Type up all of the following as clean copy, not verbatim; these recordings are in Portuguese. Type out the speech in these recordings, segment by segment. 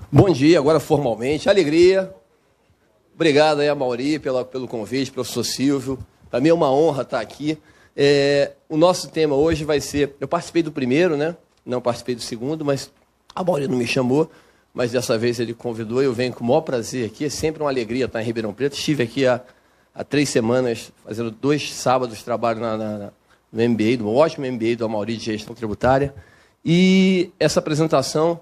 Bom dia, agora formalmente. Alegria. Obrigado aí a Mauri pelo convite, professor Silvio. Para mim é uma honra estar aqui. O nosso tema hoje vai ser... Eu participei do primeiro, né? Não participei do segundo, mas a Mauri não me chamou, mas dessa vez ele convidou e eu venho com o maior prazer aqui. É sempre uma alegria estar em Ribeirão Preto. Estive aqui há 3 semanas, fazendo 2 sábados de trabalho no MBA, no ótimo MBA do Mauri de Gestão Tributária. E essa apresentação,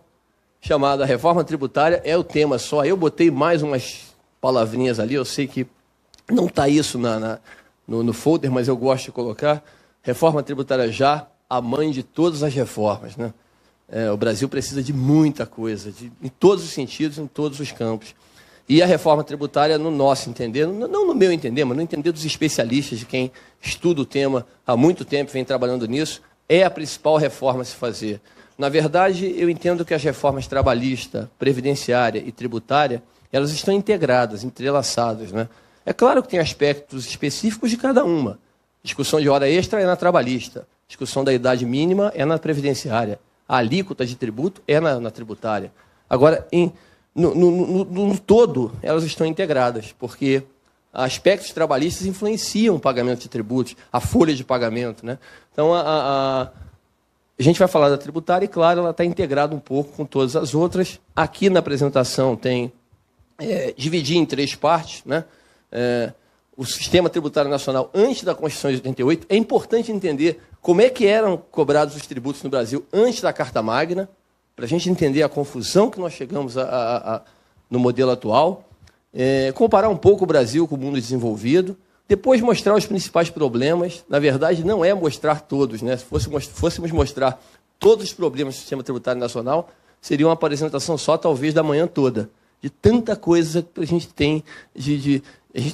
chamada Reforma Tributária, é o tema só. Eu botei mais umas palavrinhas ali, eu sei que não está isso no folder, mas eu gosto de colocar. Reforma tributária já, a mãe de todas as reformas, né? O Brasil precisa de muita coisa, em todos os sentidos, em todos os campos. E a reforma tributária, no nosso entender, não no meu entender, mas no entender dos especialistas, de quem estuda o tema há muito tempo, vem trabalhando nisso, é a principal reforma a se fazer. Na verdade, eu entendo que as reformas trabalhista, previdenciária e tributária, elas estão integradas, entrelaçadas, né? É claro que tem aspectos específicos de cada uma. Discussão de hora extra é na trabalhista. Discussão da idade mínima é na previdenciária. A alíquota de tributo é na tributária. Agora, no todo, elas estão integradas, porque aspectos trabalhistas influenciam o pagamento de tributos, a folha de pagamento, né? Então, a gente vai falar da tributária e, claro, ela está integrada um pouco com todas as outras. Aqui na apresentação tem... dividir em 3 partes, né? O sistema tributário nacional antes da Constituição de 88. É importante entender como é que eram cobrados os tributos no Brasil antes da Carta Magna, para a gente entender a confusão que nós chegamos no modelo atual, comparar um pouco o Brasil com o mundo desenvolvido, depois mostrar os principais problemas. Na verdade, não é mostrar todos, né? Se fôssemos mostrar todos os problemas do sistema tributário nacional, seria uma apresentação só, talvez, da manhã toda. De tanta coisa que a gente tem, a gente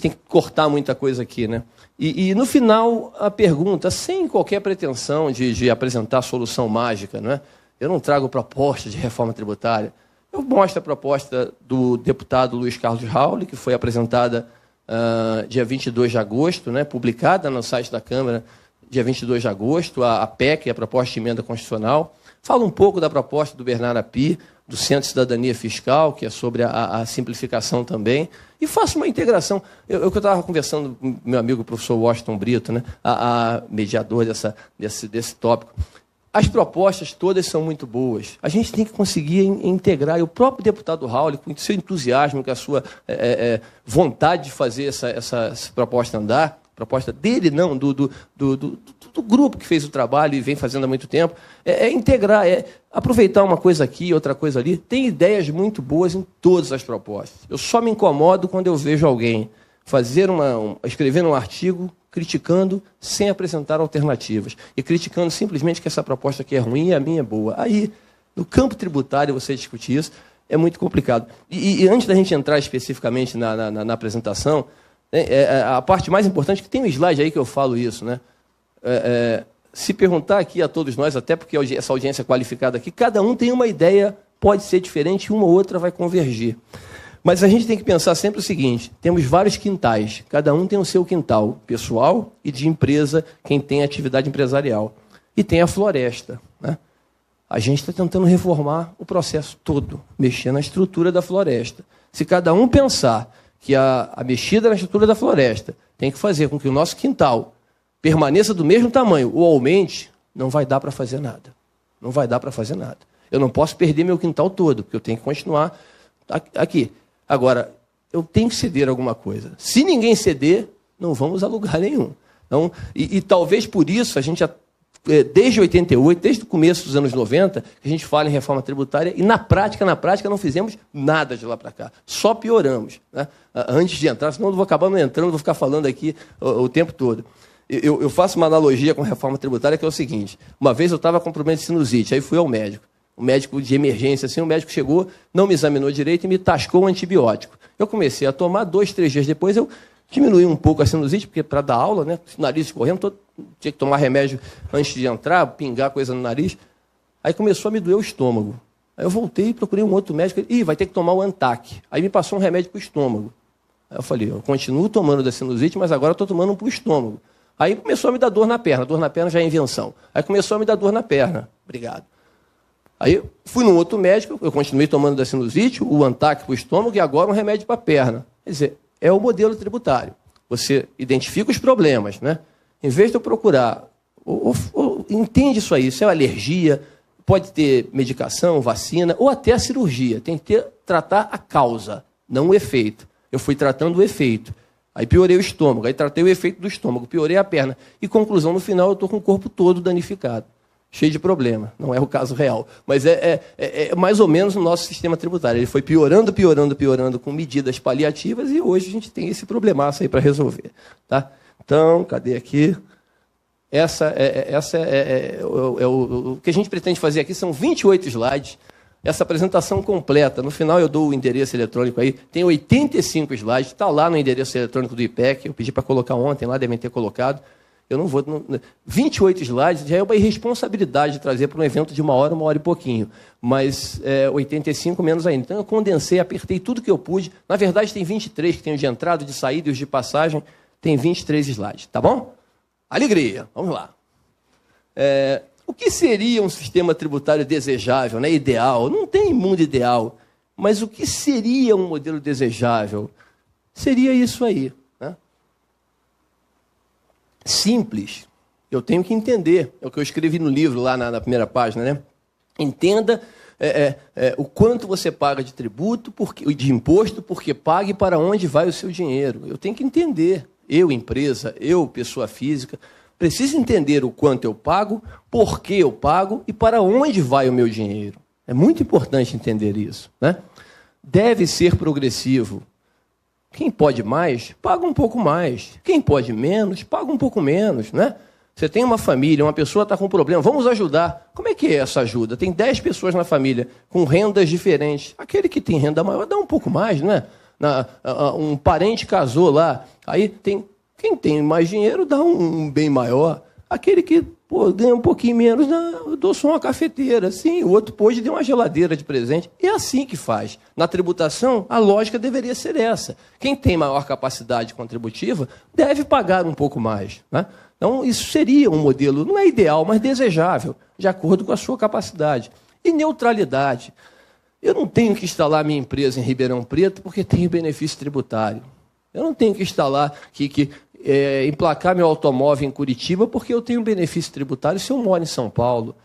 tem que cortar muita coisa aqui, né? E no final, a pergunta, sem qualquer pretensão de apresentar a solução mágica, né? Eu não trago proposta de reforma tributária. Eu mostro a proposta do deputado Luiz Carlos Rauli, que foi apresentada dia 22 de agosto, né? Publicada no site da Câmara, dia 22 de agosto, a PEC, a proposta de emenda constitucional. Fala um pouco da proposta do Bernardo Api, do Centro de Cidadania Fiscal, que é sobre a simplificação também, e faço uma integração. Eu estava conversando com meu amigo o professor Washington Brito, né, a mediador desse tópico. As propostas todas são muito boas. A gente tem que conseguir integrar. E o próprio deputado Raul, com o seu entusiasmo, com a sua vontade de fazer essa proposta andar, proposta dele, não, do grupo que fez o trabalho e vem fazendo há muito tempo, integrar, aproveitar uma coisa aqui, outra coisa ali. Tem ideias muito boas em todas as propostas. Eu só me incomodo quando eu vejo alguém escrever um artigo criticando sem apresentar alternativas e criticando simplesmente que essa proposta aqui é ruim e a minha é boa. Aí, no campo tributário, você discutir isso é muito complicado. E antes da gente entrar especificamente na apresentação, a parte mais importante, que tem um slide aí que eu falo isso, né? Se perguntar aqui a todos nós, até porque essa audiência qualificada aqui, cada um tem uma ideia, pode ser diferente, uma ou outra vai convergir. Mas a gente tem que pensar sempre o seguinte, temos vários quintais, cada um tem o seu quintal pessoal e de empresa, quem tem atividade empresarial. E tem a floresta, né? A gente está tentando reformar o processo todo, mexer na estrutura da floresta. Se cada um pensar que a mexida na estrutura da floresta tem que fazer com que o nosso quintal permaneça do mesmo tamanho ou aumente, não vai dar para fazer nada. Não vai dar para fazer nada. Eu não posso perder meu quintal todo, porque eu tenho que continuar aqui. Agora, eu tenho que ceder alguma coisa. Se ninguém ceder, não vamos a lugar nenhum. Então, e talvez por isso a gente, desde 88, desde o começo dos anos 90, a gente fala em reforma tributária e na prática não fizemos nada de lá para cá. Só pioramos, né? Antes de entrar, senão eu vou acabar não entrando, vou ficar falando aqui o tempo todo. Eu faço uma analogia com a reforma tributária, que é o seguinte. Uma vez eu estava com problema de sinusite, aí fui ao médico. O médico de emergência, assim, o médico chegou, não me examinou direito e me tascou um antibiótico. Eu comecei a tomar, 2, 3 dias depois, eu diminuí um pouco a sinusite, porque para dar aula, né, o nariz escorrendo, tinha que tomar remédio antes de entrar, pingar coisa no nariz. Aí começou a me doer o estômago. Aí eu voltei e procurei um outro médico, vai ter que tomar o Antac. Aí me passou um remédio para o estômago. Aí eu falei, eu continuo tomando da sinusite, mas agora estou tomando um para o estômago. Aí começou a me dar dor na perna já é invenção. Aí começou a me dar dor na perna. Obrigado. Aí fui num outro médico, eu continuei tomando da sinusite, o Antac para o estômago e agora um remédio para a perna. Quer dizer, é o modelo tributário. Você identifica os problemas, né? Em vez de eu procurar, entende isso aí, isso é alergia, pode ter medicação, vacina ou até a cirurgia. Tem que tratar a causa, não o efeito. Eu fui tratando o efeito. Aí piorei o estômago, aí tratei o efeito do estômago, piorei a perna. E conclusão, no final, eu estou com o corpo todo danificado. Cheio de problema. Não é o caso real. Mas é mais ou menos o nosso sistema tributário. Ele foi piorando, piorando, piorando com medidas paliativas e hoje a gente tem esse problemaço aí para resolver. Tá? Então, cadê aqui? O que a gente pretende fazer aqui são 28 slides. Essa apresentação completa. No final eu dou o endereço eletrônico aí. Tem 85 slides. Está lá no endereço eletrônico do IPEC. Eu pedi para colocar ontem, lá devem ter colocado. Eu não vou... 28 slides já é uma irresponsabilidade de trazer para um evento de 1 hora e pouquinho. Mas 85 menos ainda. Então eu condensei, apertei tudo que eu pude. Na verdade tem 23, que tem os de entrada, de saída e os de passagem. Tem 23 slides, tá bom? Alegria, vamos lá. O que seria um sistema tributário desejável, né? Ideal? Não tem mundo ideal. Mas o que seria um modelo desejável? Seria isso aí. Simples, eu tenho que entender, é o que eu escrevi no livro lá na primeira página, né? Entenda o quanto você paga de tributo, de imposto, porque paga e para onde vai o seu dinheiro. Eu tenho que entender, eu, empresa, eu, pessoa física, preciso entender o quanto eu pago, por que eu pago e para onde vai o meu dinheiro. É muito importante entender isso, né? Deve ser progressivo. Quem pode mais, paga um pouco mais. Quem pode menos, paga um pouco menos, né? Você tem uma família, uma pessoa está com um problema, vamos ajudar. Como é que é essa ajuda? Tem 10 pessoas na família com rendas diferentes. Aquele que tem renda maior dá um pouco mais, né? Um parente casou lá, aí quem tem mais dinheiro dá um bem maior. Aquele que ganha um pouquinho menos, eu dou só uma cafeteira. Sim, o outro pôde dar uma geladeira de presente. É assim que faz. Na tributação, a lógica deveria ser essa. Quem tem maior capacidade contributiva deve pagar um pouco mais, né? Então, isso seria um modelo, não é ideal, mas desejável, de acordo com a sua capacidade. E neutralidade. Eu não tenho que instalar minha empresa em Ribeirão Preto porque tenho benefício tributário. Eu não tenho que instalar, emplacar meu automóvel em Curitiba porque eu tenho benefício tributário se eu moro em São Paulo.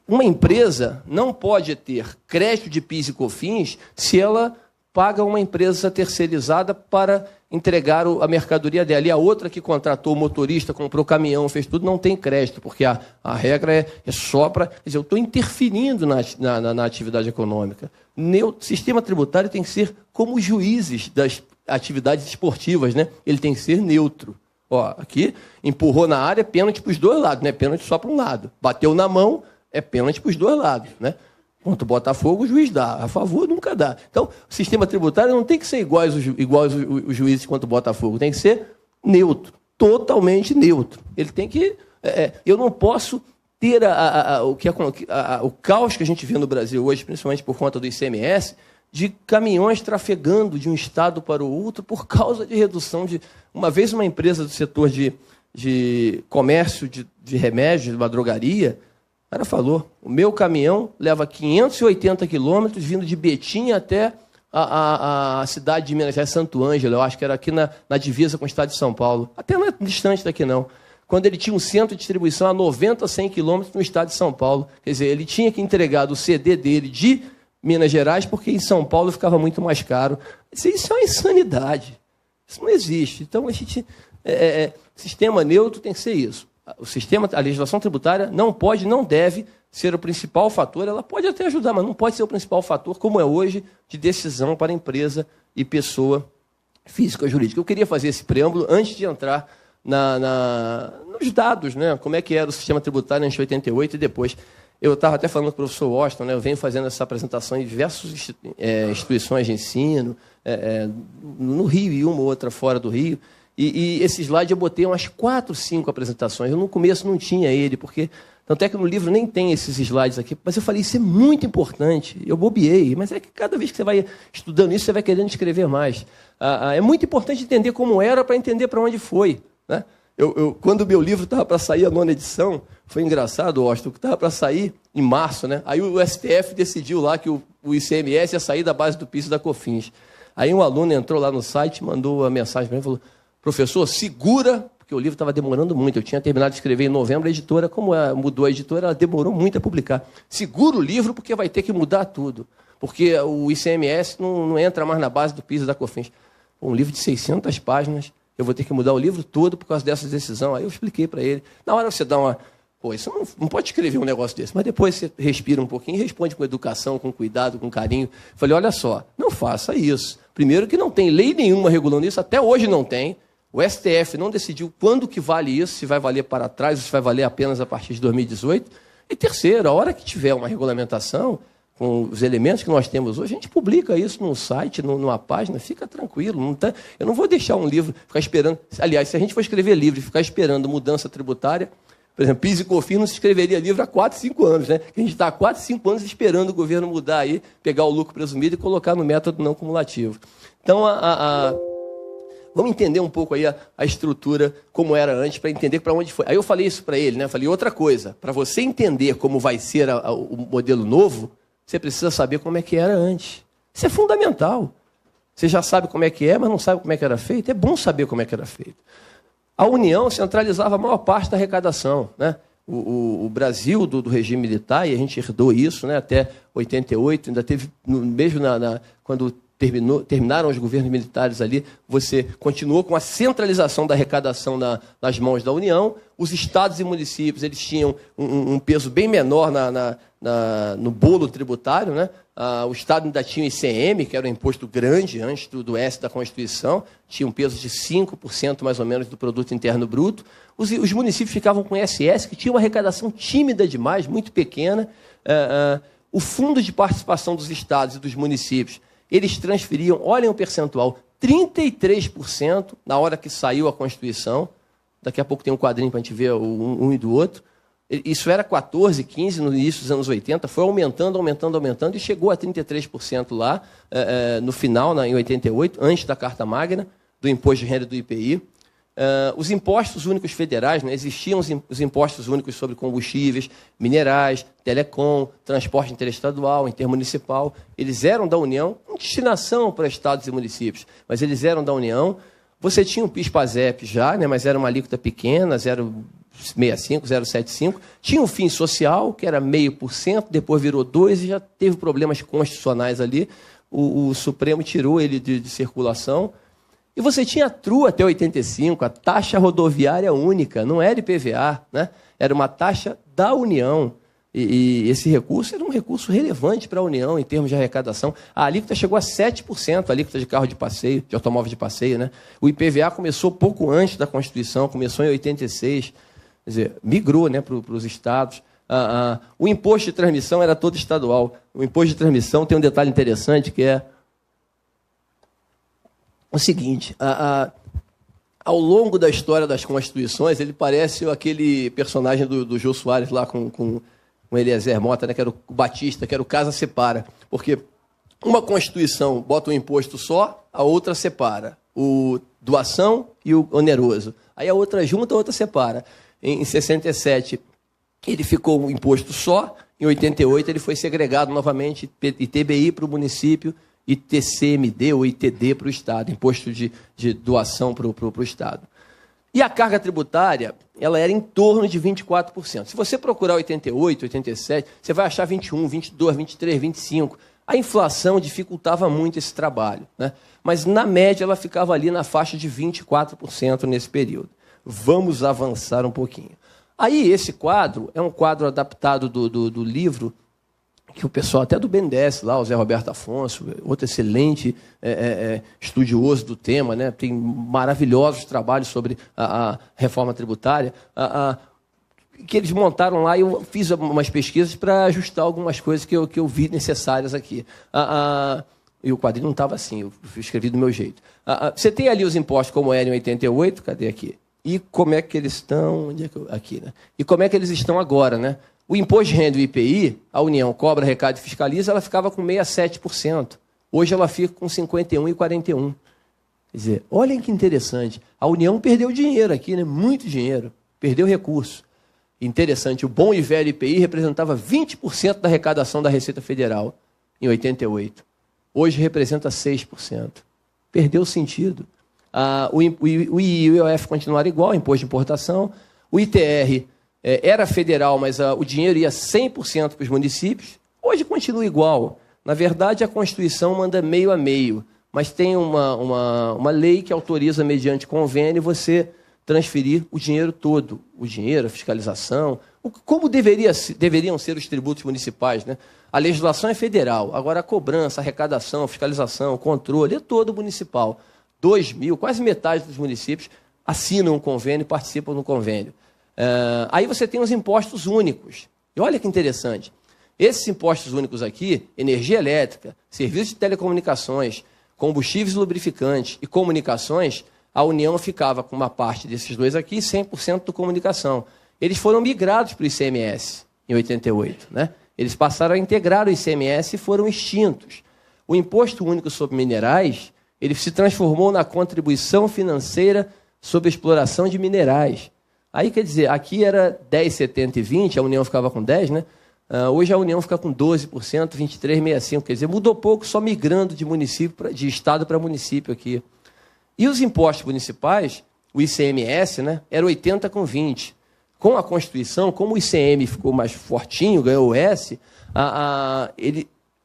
Uma empresa não pode ter crédito de PIS e COFINS se ela paga uma empresa terceirizada para entregar a mercadoria dela. E a outra que contratou o motorista, comprou o caminhão, fez tudo, não tem crédito, porque a regra é só para... Quer dizer, eu estou interferindo na atividade econômica. O sistema tributário tem que ser como os juízes das atividades esportivas, né? Ele tem que ser neutro. Ó, aqui, empurrou na área, pênalti para os dois lados, não é pênalti só para um lado. Bateu na mão, é pênalti para os dois lados, né? Contra o Botafogo, o juiz dá. A favor, nunca dá. Então, o sistema tributário não tem que ser igual os juízes contra o Botafogo. Tem que ser neutro, totalmente neutro. Ele tem que... eu não posso ter o caos que a gente vê no Brasil hoje, principalmente por conta do ICMS, de caminhões trafegando de um estado para o outro por causa de redução de... Uma vez uma empresa do setor de comércio de remédios, de uma drogaria... O cara falou, o meu caminhão leva 580 quilômetros vindo de Betim até a cidade de Minas Gerais, Santo Ângelo, eu acho que era aqui na divisa com o estado de São Paulo. Até não é distante daqui, não. Quando ele tinha um centro de distribuição a 90, 100 quilômetros no estado de São Paulo. Quer dizer, ele tinha que entregar o CD dele de Minas Gerais, porque em São Paulo ficava muito mais caro. Isso é uma insanidade. Isso não existe. Então, a gente... sistema neutro tem que ser isso. A legislação tributária não pode, não deve ser o principal fator. Ela pode até ajudar, mas não pode ser o principal fator, como é hoje, de decisão para empresa e pessoa física ou jurídica. Eu queria fazer esse preâmbulo antes de entrar nos dados, né? Como é que era o sistema tributário antes de 88 e depois. Eu estava até falando com o professor Washington, né? Eu venho fazendo essa apresentação em diversas instituições de ensino, no Rio e uma ou outra fora do Rio. E esse slide eu botei umas 4, 5 apresentações. Eu no começo não tinha ele, porque... Tanto é que no livro nem tem esses slides aqui. Mas eu falei, isso é muito importante. Eu bobeei. Mas é que cada vez que você vai estudando isso, você vai querendo escrever mais. É muito importante entender como era para entender para onde foi, né? Quando o meu livro estava para sair, a 9ª edição, foi engraçado, Austin, que estava para sair em março, né? Aí o STF decidiu lá que o ICMS ia sair da base do PIS e da COFINS. Aí um aluno entrou lá no site, mandou a mensagem para mim e falou: professor, segura, porque o livro estava demorando muito. Eu tinha terminado de escrever em novembro, a editora, como mudou a editora, ela demorou muito a publicar. Segura o livro porque vai ter que mudar tudo. Porque o ICMS não entra mais na base do PIS e da COFINS. Um livro de 600 páginas, eu vou ter que mudar o livro todo por causa dessa decisão. Aí eu expliquei para ele. Na hora você dá uma... Pô, isso não pode escrever um negócio desse. Mas depois você respira um pouquinho e responde com educação, com cuidado, com carinho. Falei, olha só, não faça isso. Primeiro que não tem lei nenhuma regulando isso, até hoje não tem. O STF não decidiu quando que vale isso, se vai valer para trás ou se vai valer apenas a partir de 2018. E terceiro, a hora que tiver uma regulamentação, com os elementos que nós temos hoje, a gente publica isso num site, numa página, fica tranquilo. Não tá, eu não vou deixar um livro ficar esperando... Aliás, se a gente for escrever livro e ficar esperando mudança tributária... Por exemplo, PIS e COFINS não se escreveria livro há 4, 5 anos, né? A gente está há 4, 5 anos esperando o governo mudar aí, pegar o lucro presumido e colocar no método não cumulativo. Então, vamos entender um pouco aí a estrutura, como era antes, para entender para onde foi. Aí eu falei isso para ele, né? Falei outra coisa. Para você entender como vai ser o modelo novo, você precisa saber como é que era antes. Isso é fundamental. Você já sabe como é que é, mas não sabe como é que era feito. É bom saber como é que era feito. A União centralizava a maior parte da arrecadação, né? O Brasil do regime militar, e a gente herdou isso, né, até 88, ainda teve, mesmo quando terminaram os governos militares ali, você continuou com a centralização da arrecadação nas mãos da União. Os estados e municípios eles tinham um peso bem menor no bolo tributário, né? O Estado ainda tinha o ICM, que era um imposto grande antes do S da Constituição, tinha um peso de 5% mais ou menos do produto interno bruto. Os municípios ficavam com o ISS, que tinha uma arrecadação tímida demais, muito pequena. O fundo de participação dos estados e dos municípios, eles transferiam, olhem o percentual, 33% na hora que saiu a Constituição. Daqui a pouco tem um quadrinho para a gente ver um e do outro. Isso era 14, 15 no início dos anos 80, foi aumentando e chegou a 33% lá, no final, em 88, antes da Carta Magna, do Imposto de Renda do IPI. Os impostos únicos federais, né, existiam os impostos únicos sobre combustíveis, minerais, telecom, transporte interestadual, intermunicipal. Eles eram da União, com destinação para estados e municípios, mas eles eram da União. Você tinha o PIS-PASEP já, né, mas era uma alíquota pequena, 0,65, 0,75. Tinha o fim social, que era 0,5%, depois virou 2% e já teve problemas constitucionais ali. O Supremo tirou ele de circulação. E você tinha a TRU até 85, a taxa rodoviária única, não era IPVA, né? Era uma taxa da União. E esse recurso era um recurso relevante para a União em termos de arrecadação. A alíquota chegou a 7%, a alíquota de carro de passeio, de automóvel de passeio, né? O IPVA começou pouco antes da Constituição, começou em 86, quer dizer, migrou, né, para os estados. O imposto de transmissão era todo estadual. O imposto de transmissão tem um detalhe interessante que é o seguinte: ao longo da história das Constituições, ele parece aquele personagem do Jô Soares lá com Eliezer Mota, né, que era o Batista, que era o Casa Separa. Porque uma Constituição bota um imposto só, a outra separa. O doação e o oneroso. Aí a outra junta, a outra separa. Em 67, ele ficou um imposto só. Em 88, ele foi segregado novamente, ITBI para o município, ITCMD ou ITD para o Estado, imposto de doação para o Estado. E a carga tributária, ela era em torno de 24%. Se você procurar 88, 87, você vai achar 21, 22, 23, 25. A inflação dificultava muito esse trabalho, né? Mas, na média, ela ficava ali na faixa de 24% nesse período. Vamos avançar um pouquinho. Aí, esse quadro é um quadro adaptado do livro que o pessoal, até do BNDES lá, o Zé Roberto Afonso, outro excelente estudioso do tema, né? Tem maravilhosos trabalhos sobre a reforma tributária, que eles montaram lá, e eu fiz umas pesquisas para ajustar algumas coisas que eu vi necessárias aqui. E o quadrinho não estava assim, eu escrevi do meu jeito. Você tem ali os impostos como eram em 88, cadê aqui? E como é que eles estão... Onde é que aqui, né? E como é que eles estão agora, né? O imposto de renda e o IPI, a União cobra, arrecada e fiscaliza, ela ficava com 67%. Hoje ela fica com 51% e 41%. Quer dizer, olhem que interessante. A União perdeu dinheiro aqui, né? Muito dinheiro. Perdeu recurso. Interessante, o bom e velho IPI representava 20% da arrecadação da Receita Federal em 88. Hoje representa 6%. Perdeu o sentido. O II e o IOF continuaram igual, imposto de importação. O ITR era federal, mas o dinheiro ia 100% para os municípios. Hoje continua igual. Na verdade, a Constituição manda meio a meio, mas tem uma lei que autoriza, mediante convênio, você transferir o dinheiro todo, o dinheiro, a fiscalização, como deveriam ser os tributos municipais, né? A legislação é federal, agora a cobrança, a arrecadação, a fiscalização, o controle é todo municipal. 2.000, quase metade dos municípios assinam um convênio e participam do convênio. Aí você tem os impostos únicos. E olha que interessante, esses impostos únicos aqui, energia elétrica, serviços de telecomunicações, combustíveis lubrificantes e comunicações, a União ficava com uma parte desses dois aqui, 100% do comunicação. Eles foram migrados para o ICMS em 88, né? Eles passaram a integrar o ICMS e foram extintos. O Imposto Único sobre Minerais, ele se transformou na contribuição financeira sobre a exploração de minerais. Aí, quer dizer, aqui era 10, 70 e 20, a União ficava com 10, né? Hoje a União fica com 12%, 23,65%. Quer dizer, mudou pouco, só migrando de estado para município aqui. E os impostos municipais, o ICMS, né, era 80 com 20. Com a Constituição, como o ICM ficou mais fortinho, ganhou o S,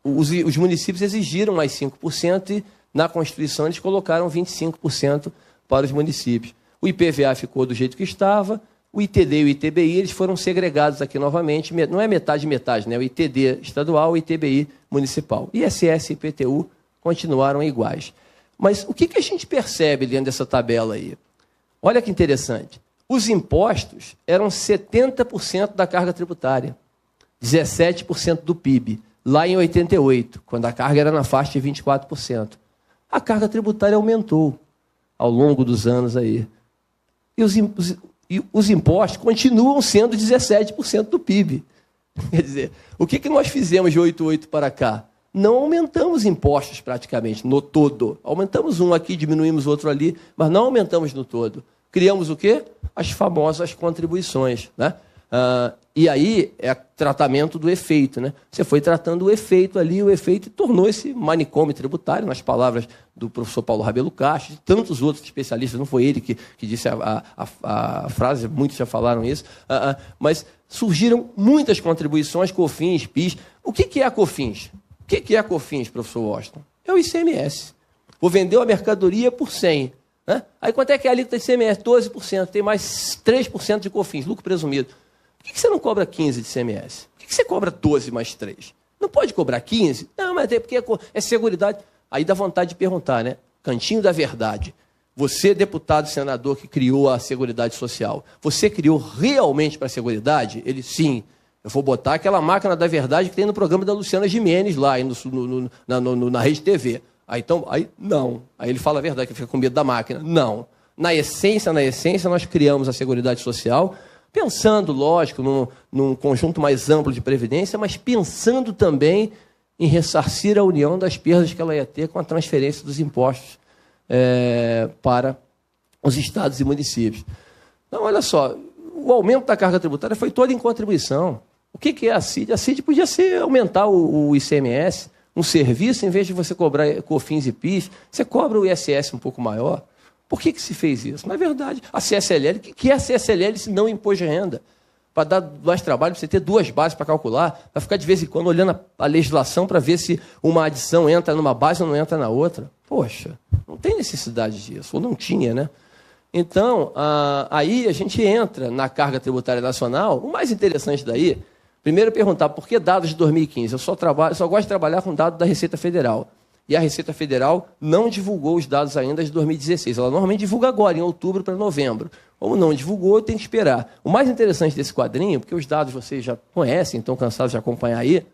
os municípios exigiram mais 5% e na Constituição eles colocaram 25% para os municípios. O IPVA ficou do jeito que estava, o ITD e o ITBI eles foram segregados aqui novamente, não é metade, né? O ITD estadual, o ITBI municipal. ISS e IPTU continuaram iguais. Mas o que a gente percebe dentro dessa tabela aí? Olha que interessante. Os impostos eram 70% da carga tributária, 17% do PIB, lá em 88, quando a carga era na faixa de 24%. A carga tributária aumentou ao longo dos anos aí. E os impostos continuam sendo 17% do PIB. Quer dizer, o que nós fizemos de 88 para cá? Não aumentamos impostos praticamente, no todo. Aumentamos um aqui, diminuímos outro ali, mas não aumentamos no todo. Criamos o quê? As famosas contribuições, né? E aí é tratamento do efeito, né? Você foi tratando o efeito ali, o efeito tornou esse manicômio tributário, nas palavras do professor Paulo Rabelo Castro, de tantos outros especialistas, não foi ele que disse a frase, muitos já falaram isso, mas surgiram muitas contribuições, COFINS, PIS. O que é a COFINS? O que é a COFINS, professor Washington? É o ICMS. Vou vender uma mercadoria por 100. Né? Aí quanto é que é a alíquota de ICMS? 12%. Tem mais 3% de COFINS, lucro presumido. Por que você não cobra 15% de ICMS? Por que você cobra 12 mais 3? Não pode cobrar 15%? Não, mas é porque é seguridade. Aí dá vontade de perguntar, né? Cantinho da verdade. Você, deputado e senador que criou a Seguridade Social, você criou realmente para a Seguridade? Ele, sim. Eu vou botar aquela máquina da verdade que tem no programa da Luciana Gimenez lá, na Rede TV. Aí não. Aí ele fala a verdade, que fica com medo da máquina. Não. Na essência, nós criamos a Seguridade Social, pensando, lógico, num conjunto mais amplo de previdência, mas pensando também em ressarcir a União das perdas que ela ia ter com a transferência dos impostos para os estados e municípios. Então, olha só, o aumento da carga tributária foi todo em contribuição. O que é a CID? A CID podia ser aumentar o ICMS, um serviço, em vez de você cobrar COFINS e PIS, você cobra o ISS um pouco maior. Por que se fez isso? Na verdade, a CSLL, o que é a CSLL se não imposto de renda? Para dar mais trabalho, você ter duas bases para calcular, para ficar de vez em quando olhando a legislação para ver se uma adição entra numa base ou não entra na outra. Poxa, não tem necessidade disso, ou não tinha, né? Então, aí a gente entra na carga tributária nacional. O mais interessante daí, primeiro perguntar por que dados de 2015? Eu só gosto de trabalhar com dados da Receita Federal. E a Receita Federal não divulgou os dados ainda de 2016. Ela normalmente divulga agora, em outubro para novembro. Como não divulgou, tem que esperar. O mais interessante desse quadrinho, porque os dados vocês já conhecem, estão cansados de acompanhar aí,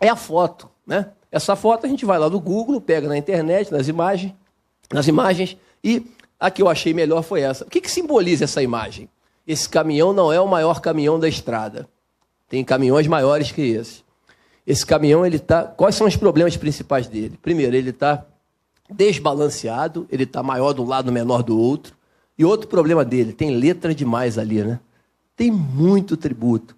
é a foto, né? Essa foto a gente vai lá no Google, pega na internet, nas imagens, e a que eu achei melhor foi essa. O que simboliza essa imagem? Esse caminhão não é o maior caminhão da estrada. Tem caminhões maiores que esse. Esse caminhão, quais são os problemas principais dele? Primeiro, ele está desbalanceado, ele está maior de um lado, menor do outro. E outro problema dele, tem letra demais ali, né? Tem muito tributo.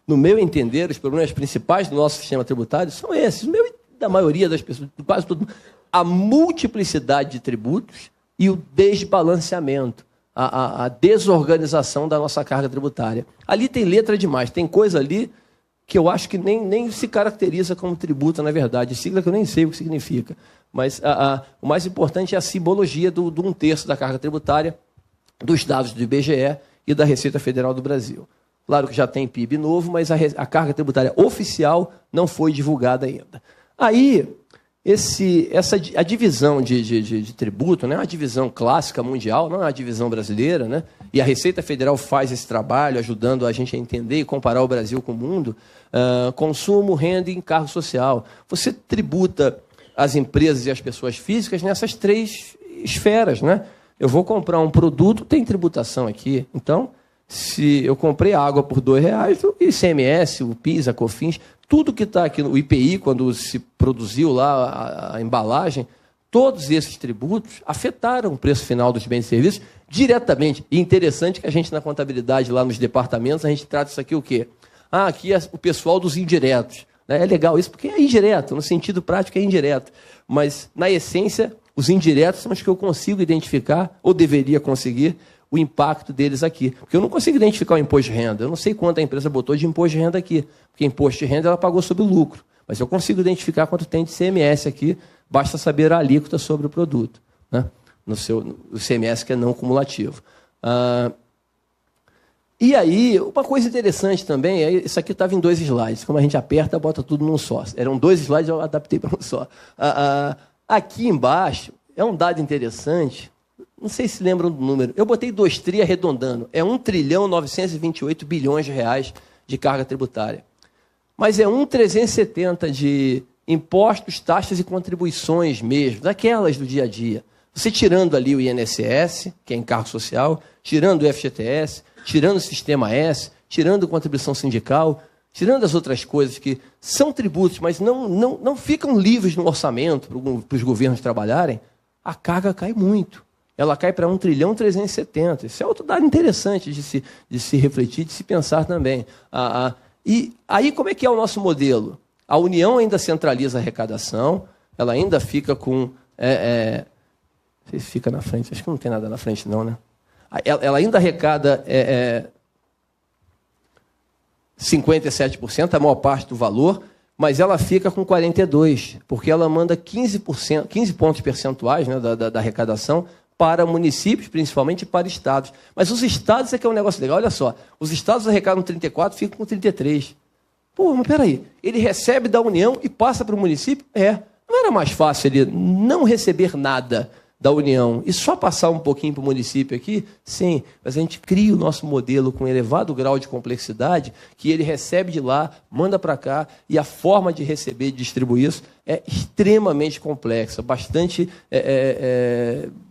No meu entender, os problemas principais do nosso sistema tributário são esses, o meu e da maioria das pessoas, quase todo mundo. A multiplicidade de tributos e o desbalanceamento, a desorganização da nossa carga tributária. Ali tem letra demais, tem coisa ali que eu acho que nem se caracteriza como tributo, na verdade. Sigla que eu nem sei o que significa. Mas o mais importante é a simbologia do 1/3 da carga tributária, dos dados do IBGE e da Receita Federal do Brasil. Claro que já tem PIB novo, mas a carga tributária oficial não foi divulgada ainda. Aí, a divisão de tributo, né, é uma divisão clássica mundial, não é uma divisão brasileira, né? E a Receita Federal faz esse trabalho, ajudando a gente a entender e comparar o Brasil com o mundo. Consumo, renda e encargo social. Você tributa as empresas e as pessoas físicas nessas 3 esferas, né? Eu vou comprar um produto, tem tributação aqui. Então, se eu comprei água por R$2, o ICMS, o PIS, a COFINS, tudo que está aqui no IPI, quando se produziu lá a embalagem, todos esses tributos afetaram o preço final dos bens e serviços diretamente. E interessante que a gente, na contabilidade, lá nos departamentos, a gente trata isso aqui o quê? Aqui é o pessoal dos indiretos. É legal isso, porque é indireto, no sentido prático é indireto. Mas, na essência, os indiretos são os que eu consigo identificar, ou deveria conseguir, o impacto deles aqui. Porque eu não consigo identificar o imposto de renda. Eu não sei quanto a empresa botou de imposto de renda aqui. Porque imposto de renda ela pagou sobre o lucro. Mas eu consigo identificar quanto tem de CMS aqui. Basta saber a alíquota sobre o produto, né? O CMS que é não cumulativo. E aí, uma coisa interessante também, isso aqui estava em 2 slides. Como a gente aperta, bota tudo num só. Eram 2 slides, eu adaptei para um só. Aqui embaixo, é um dado interessante. Não sei se lembram do número. Eu botei 2 tri arredondando. É 1.928 bilhões de reais de carga tributária. Mas é 1.370 de impostos, taxas e contribuições mesmo, daquelas do dia a dia. Você tirando ali o INSS, que é encargo social, tirando o FGTS, tirando o Sistema S, tirando a contribuição sindical, tirando as outras coisas que são tributos, mas não ficam livres no orçamento para os governos trabalharem, a carga cai muito. Ela cai para 1.370 bilhões. Isso é outro dado interessante de se refletir, de se pensar também. E aí, como é que é o nosso modelo? A União ainda centraliza a arrecadação, ela ainda fica com... não sei se fica na frente, acho que não tem nada na frente não, né? Ela ainda arrecada 57%, a maior parte do valor, mas ela fica com 42%, porque ela manda 15 pontos percentuais, né, da arrecadação para municípios, principalmente, e para estados. Mas os estados é que é um negócio legal. Olha só, os estados arrecadam 34%, ficam com 33%. Pô, mas peraí, ele recebe da União e passa para o município? Não era mais fácil ele não receber nada da União e só passar um pouquinho para o município aqui? Sim, mas a gente cria o nosso modelo com elevado grau de complexidade, que ele recebe de lá, manda para cá, e a forma de receber e distribuir isso é extremamente complexa, bastante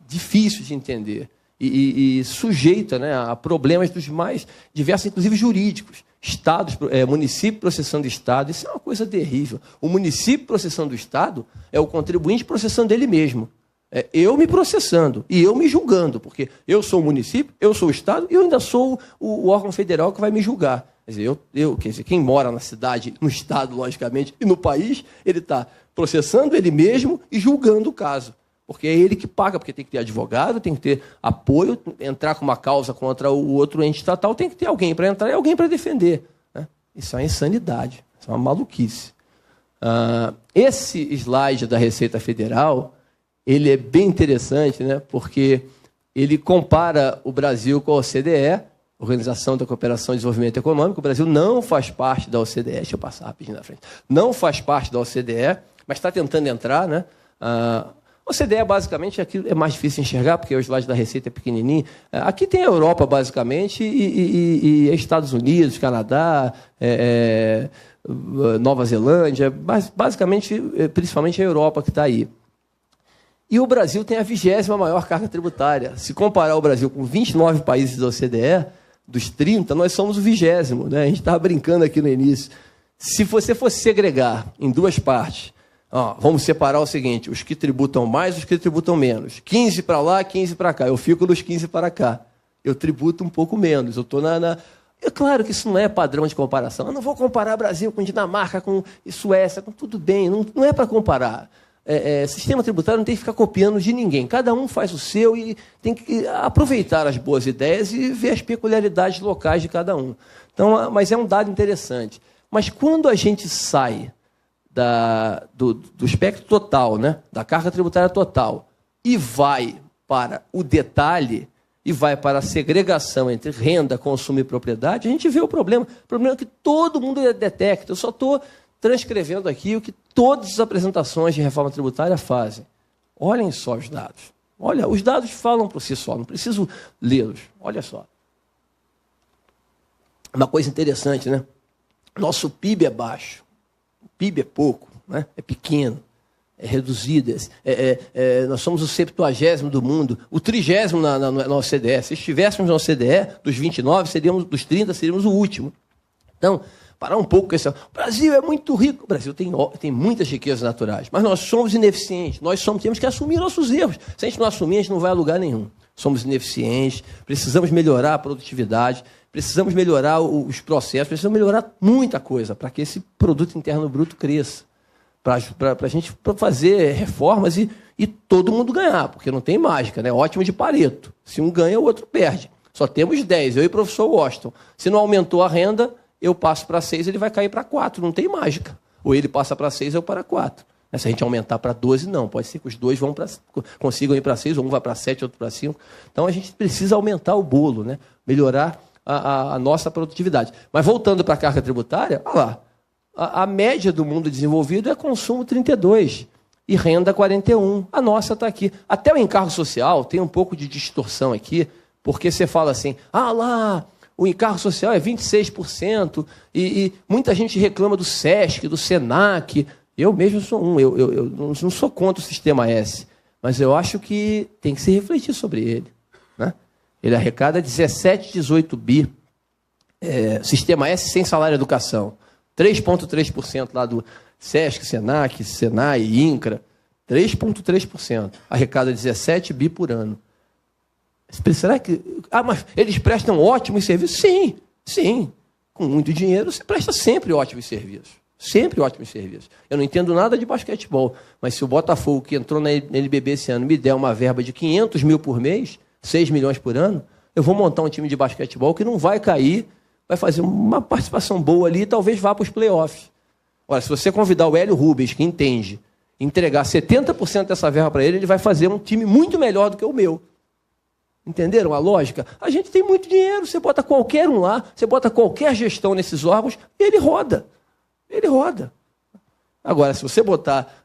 difícil de entender e sujeita, né, a problemas dos mais diversos, inclusive jurídicos. Estados, município processando Estado, isso é uma coisa terrível. O município processando o Estado é o contribuinte processando ele mesmo. Eu me processando e eu me julgando, porque eu sou o município, eu sou o Estado e eu ainda sou o órgão federal que vai me julgar. Quer dizer, quem mora na cidade, no Estado, logicamente, e no país, ele está processando ele mesmo e julgando o caso. Porque é ele que paga, porque tem que ter advogado, tem que ter apoio, entrar com uma causa contra o outro ente estatal, tem que ter alguém para entrar e alguém para defender, né? Isso é uma insanidade, isso é uma maluquice. Esse slide da Receita Federal, ele é bem interessante, né? Porque ele compara o Brasil com a OCDE, Organização da Cooperação e Desenvolvimento Econômico. O Brasil não faz parte da OCDE, deixa eu passar rapidinho na frente, não faz parte da OCDE, mas está tentando entrar, né? OCDE, basicamente, aqui é mais difícil enxergar, porque o slide da Receita é pequenininho. Aqui tem a Europa, basicamente, e Estados Unidos, Canadá, Nova Zelândia, mas, basicamente, principalmente a Europa que está aí. E o Brasil tem a 20ª maior carga tributária. Se comparar o Brasil com 29 países da OCDE, dos 30, nós somos o 20º, né? A gente estava brincando aqui no início. Se você fosse segregar em 2 partes, Ó, vamos separar o seguinte, os que tributam mais, os que tributam menos. 15 para lá, 15 para cá. Eu fico nos 15 para cá. Eu tributo um pouco menos. Eu estou É claro que isso não é padrão de comparação. Eu não vou comparar Brasil com Dinamarca, com Suécia, com tudo bem. Não é para comparar. Sistema tributário não tem que ficar copiando de ninguém. Cada um faz o seu e tem que aproveitar as boas ideias e ver as peculiaridades locais de cada um. Então, mas é um dado interessante. Mas quando a gente sai do espectro total, né, da carga tributária total, e vai para o detalhe, e vai para a segregação entre renda, consumo e propriedade, a gente vê o problema. O problema é que todo mundo detecta. Eu só estou transcrevendo aqui o que todas as apresentações de reforma tributária fazem. Olhem só os dados. Olha, os dados falam por si só, não preciso lê-los. Olha só. Uma coisa interessante, né? Nosso PIB é baixo. O PIB é pouco, né? É pequeno, é reduzido. Nós somos o 70º do mundo, o 30º na OCDE. Se estivéssemos na OCDE, dos 29, dos 30, seríamos o último. Então, parar um pouco com esse... O Brasil é muito rico. O Brasil tem muitas riquezas naturais, mas nós somos ineficientes. Temos que assumir nossos erros. Se a gente não assumir, a gente não vai a lugar nenhum. Somos ineficientes, precisamos melhorar a produtividade, precisamos melhorar os processos, precisamos melhorar muita coisa para que esse produto interno bruto cresça. Para a gente fazer reformas e todo mundo ganhar, porque não tem mágica, né? Ótimo de Pareto. Se um ganha, o outro perde. Só temos 10, eu e o professor Washington. Se não aumentou a renda, eu passo para 6, ele vai cair para 4. Não tem mágica. Ou ele passa para 6, eu para 4. Se a gente aumentar para 12, não. Pode ser que os dois consigam ir para 6, um vai para 7, outro para 5. Então, a gente precisa aumentar o bolo, né? Melhorar a nossa produtividade. Mas, voltando para a carga tributária, olha lá. A média do mundo desenvolvido é consumo 32 e renda 41. A nossa está aqui. Até o encargo social tem um pouco de distorção aqui, porque você fala assim, lá, o encargo social é 26%, e muita gente reclama do SESC, do SENAC. Eu mesmo sou um, eu não sou contra o Sistema S, mas eu acho que tem que se refletir sobre ele, né? Ele arrecada 17, 18 bi. Sistema S sem salário e educação. 3,3% lá do SESC, SENAC, SENAI, INCRA. 3,3%. Arrecada 17 bi por ano. Será que... mas eles prestam ótimos serviços? Sim. Com muito dinheiro, você presta sempre ótimos serviços. Sempre ótimos serviços. Eu não entendo nada de basquetebol, mas se o Botafogo, que entrou na NBB esse ano, me der uma verba de 500 mil por mês, 6 milhões por ano, eu vou montar um time de basquetebol que não vai cair, vai fazer uma participação boa ali e talvez vá para os playoffs. Ora, se você convidar o Hélio Rubens, que entende, entregar 70% dessa verba para ele vai fazer um time muito melhor do que o meu. Entenderam a lógica? A gente tem muito dinheiro, você bota qualquer um lá, você bota qualquer gestão nesses órgãos e ele roda. Ele roda. Agora, se você botar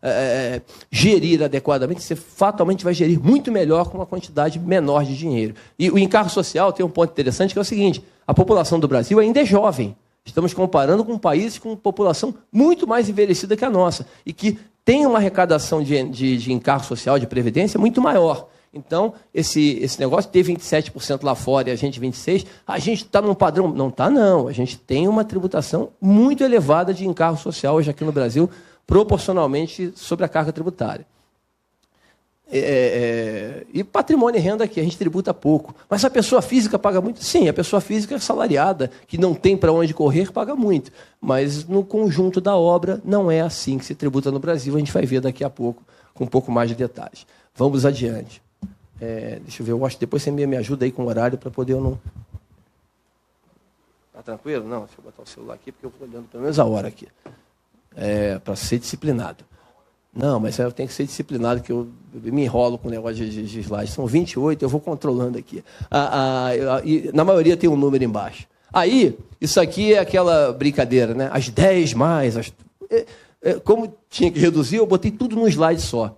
gerir adequadamente, você fatalmente vai gerir muito melhor com uma quantidade menor de dinheiro. E o encargo social tem um ponto interessante, que é o seguinte, a população do Brasil ainda é jovem. Estamos comparando com países com população muito mais envelhecida que a nossa e que tem uma arrecadação de encargo social, de previdência, muito maior. Então, esse negócio de ter 27% lá fora e a gente 26%, a gente está num padrão... Não está, não. A gente tem uma tributação muito elevada de encargo social hoje aqui no Brasil, proporcionalmente sobre a carga tributária. E patrimônio e renda aqui, a gente tributa pouco. Mas a pessoa física paga muito? Sim, a pessoa física salariada, que não tem para onde correr, paga muito. Mas no conjunto da obra, não é assim que se tributa no Brasil. A gente vai ver daqui a pouco, com um pouco mais de detalhes. Vamos adiante. Deixa eu ver, eu acho que depois você me ajuda aí com o horário para poder eu não... Tá tranquilo? Não, deixa eu botar o celular aqui, porque eu vou olhando pelo menos a hora aqui. Para ser disciplinado. Não, mas eu tenho que ser disciplinado, que eu me enrolo com o negócio de slides. São 28, eu vou controlando aqui. E na maioria tem um número embaixo. Aí, isso aqui é aquela brincadeira, né? As 10 mais... como tinha que reduzir, eu botei tudo num slide só.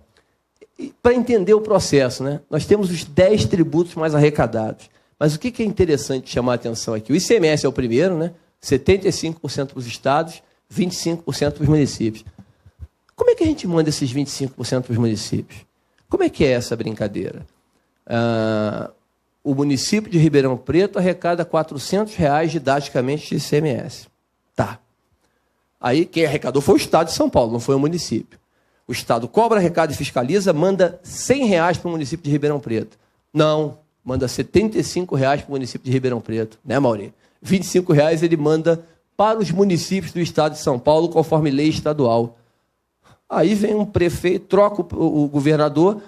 Para entender o processo, né? Nós temos os 10 tributos mais arrecadados. Mas o que é interessante chamar a atenção aqui? O ICMS é o primeiro, né? 75% para os estados, 25% para os municípios. Como é que a gente manda esses 25% para os municípios? Como é que é essa brincadeira? O município de Ribeirão Preto arrecada R$ 400 didaticamente de ICMS. Tá. Aí quem arrecadou foi o estado de São Paulo, não foi o município. O Estado cobra, arrecada e fiscaliza, manda R$100 para o município de Ribeirão Preto. Não, manda R$75 para o município de Ribeirão Preto, né, Mauri? R$25 ele manda para os municípios do Estado de São Paulo, conforme lei estadual. Aí vem um prefeito, troca o governador,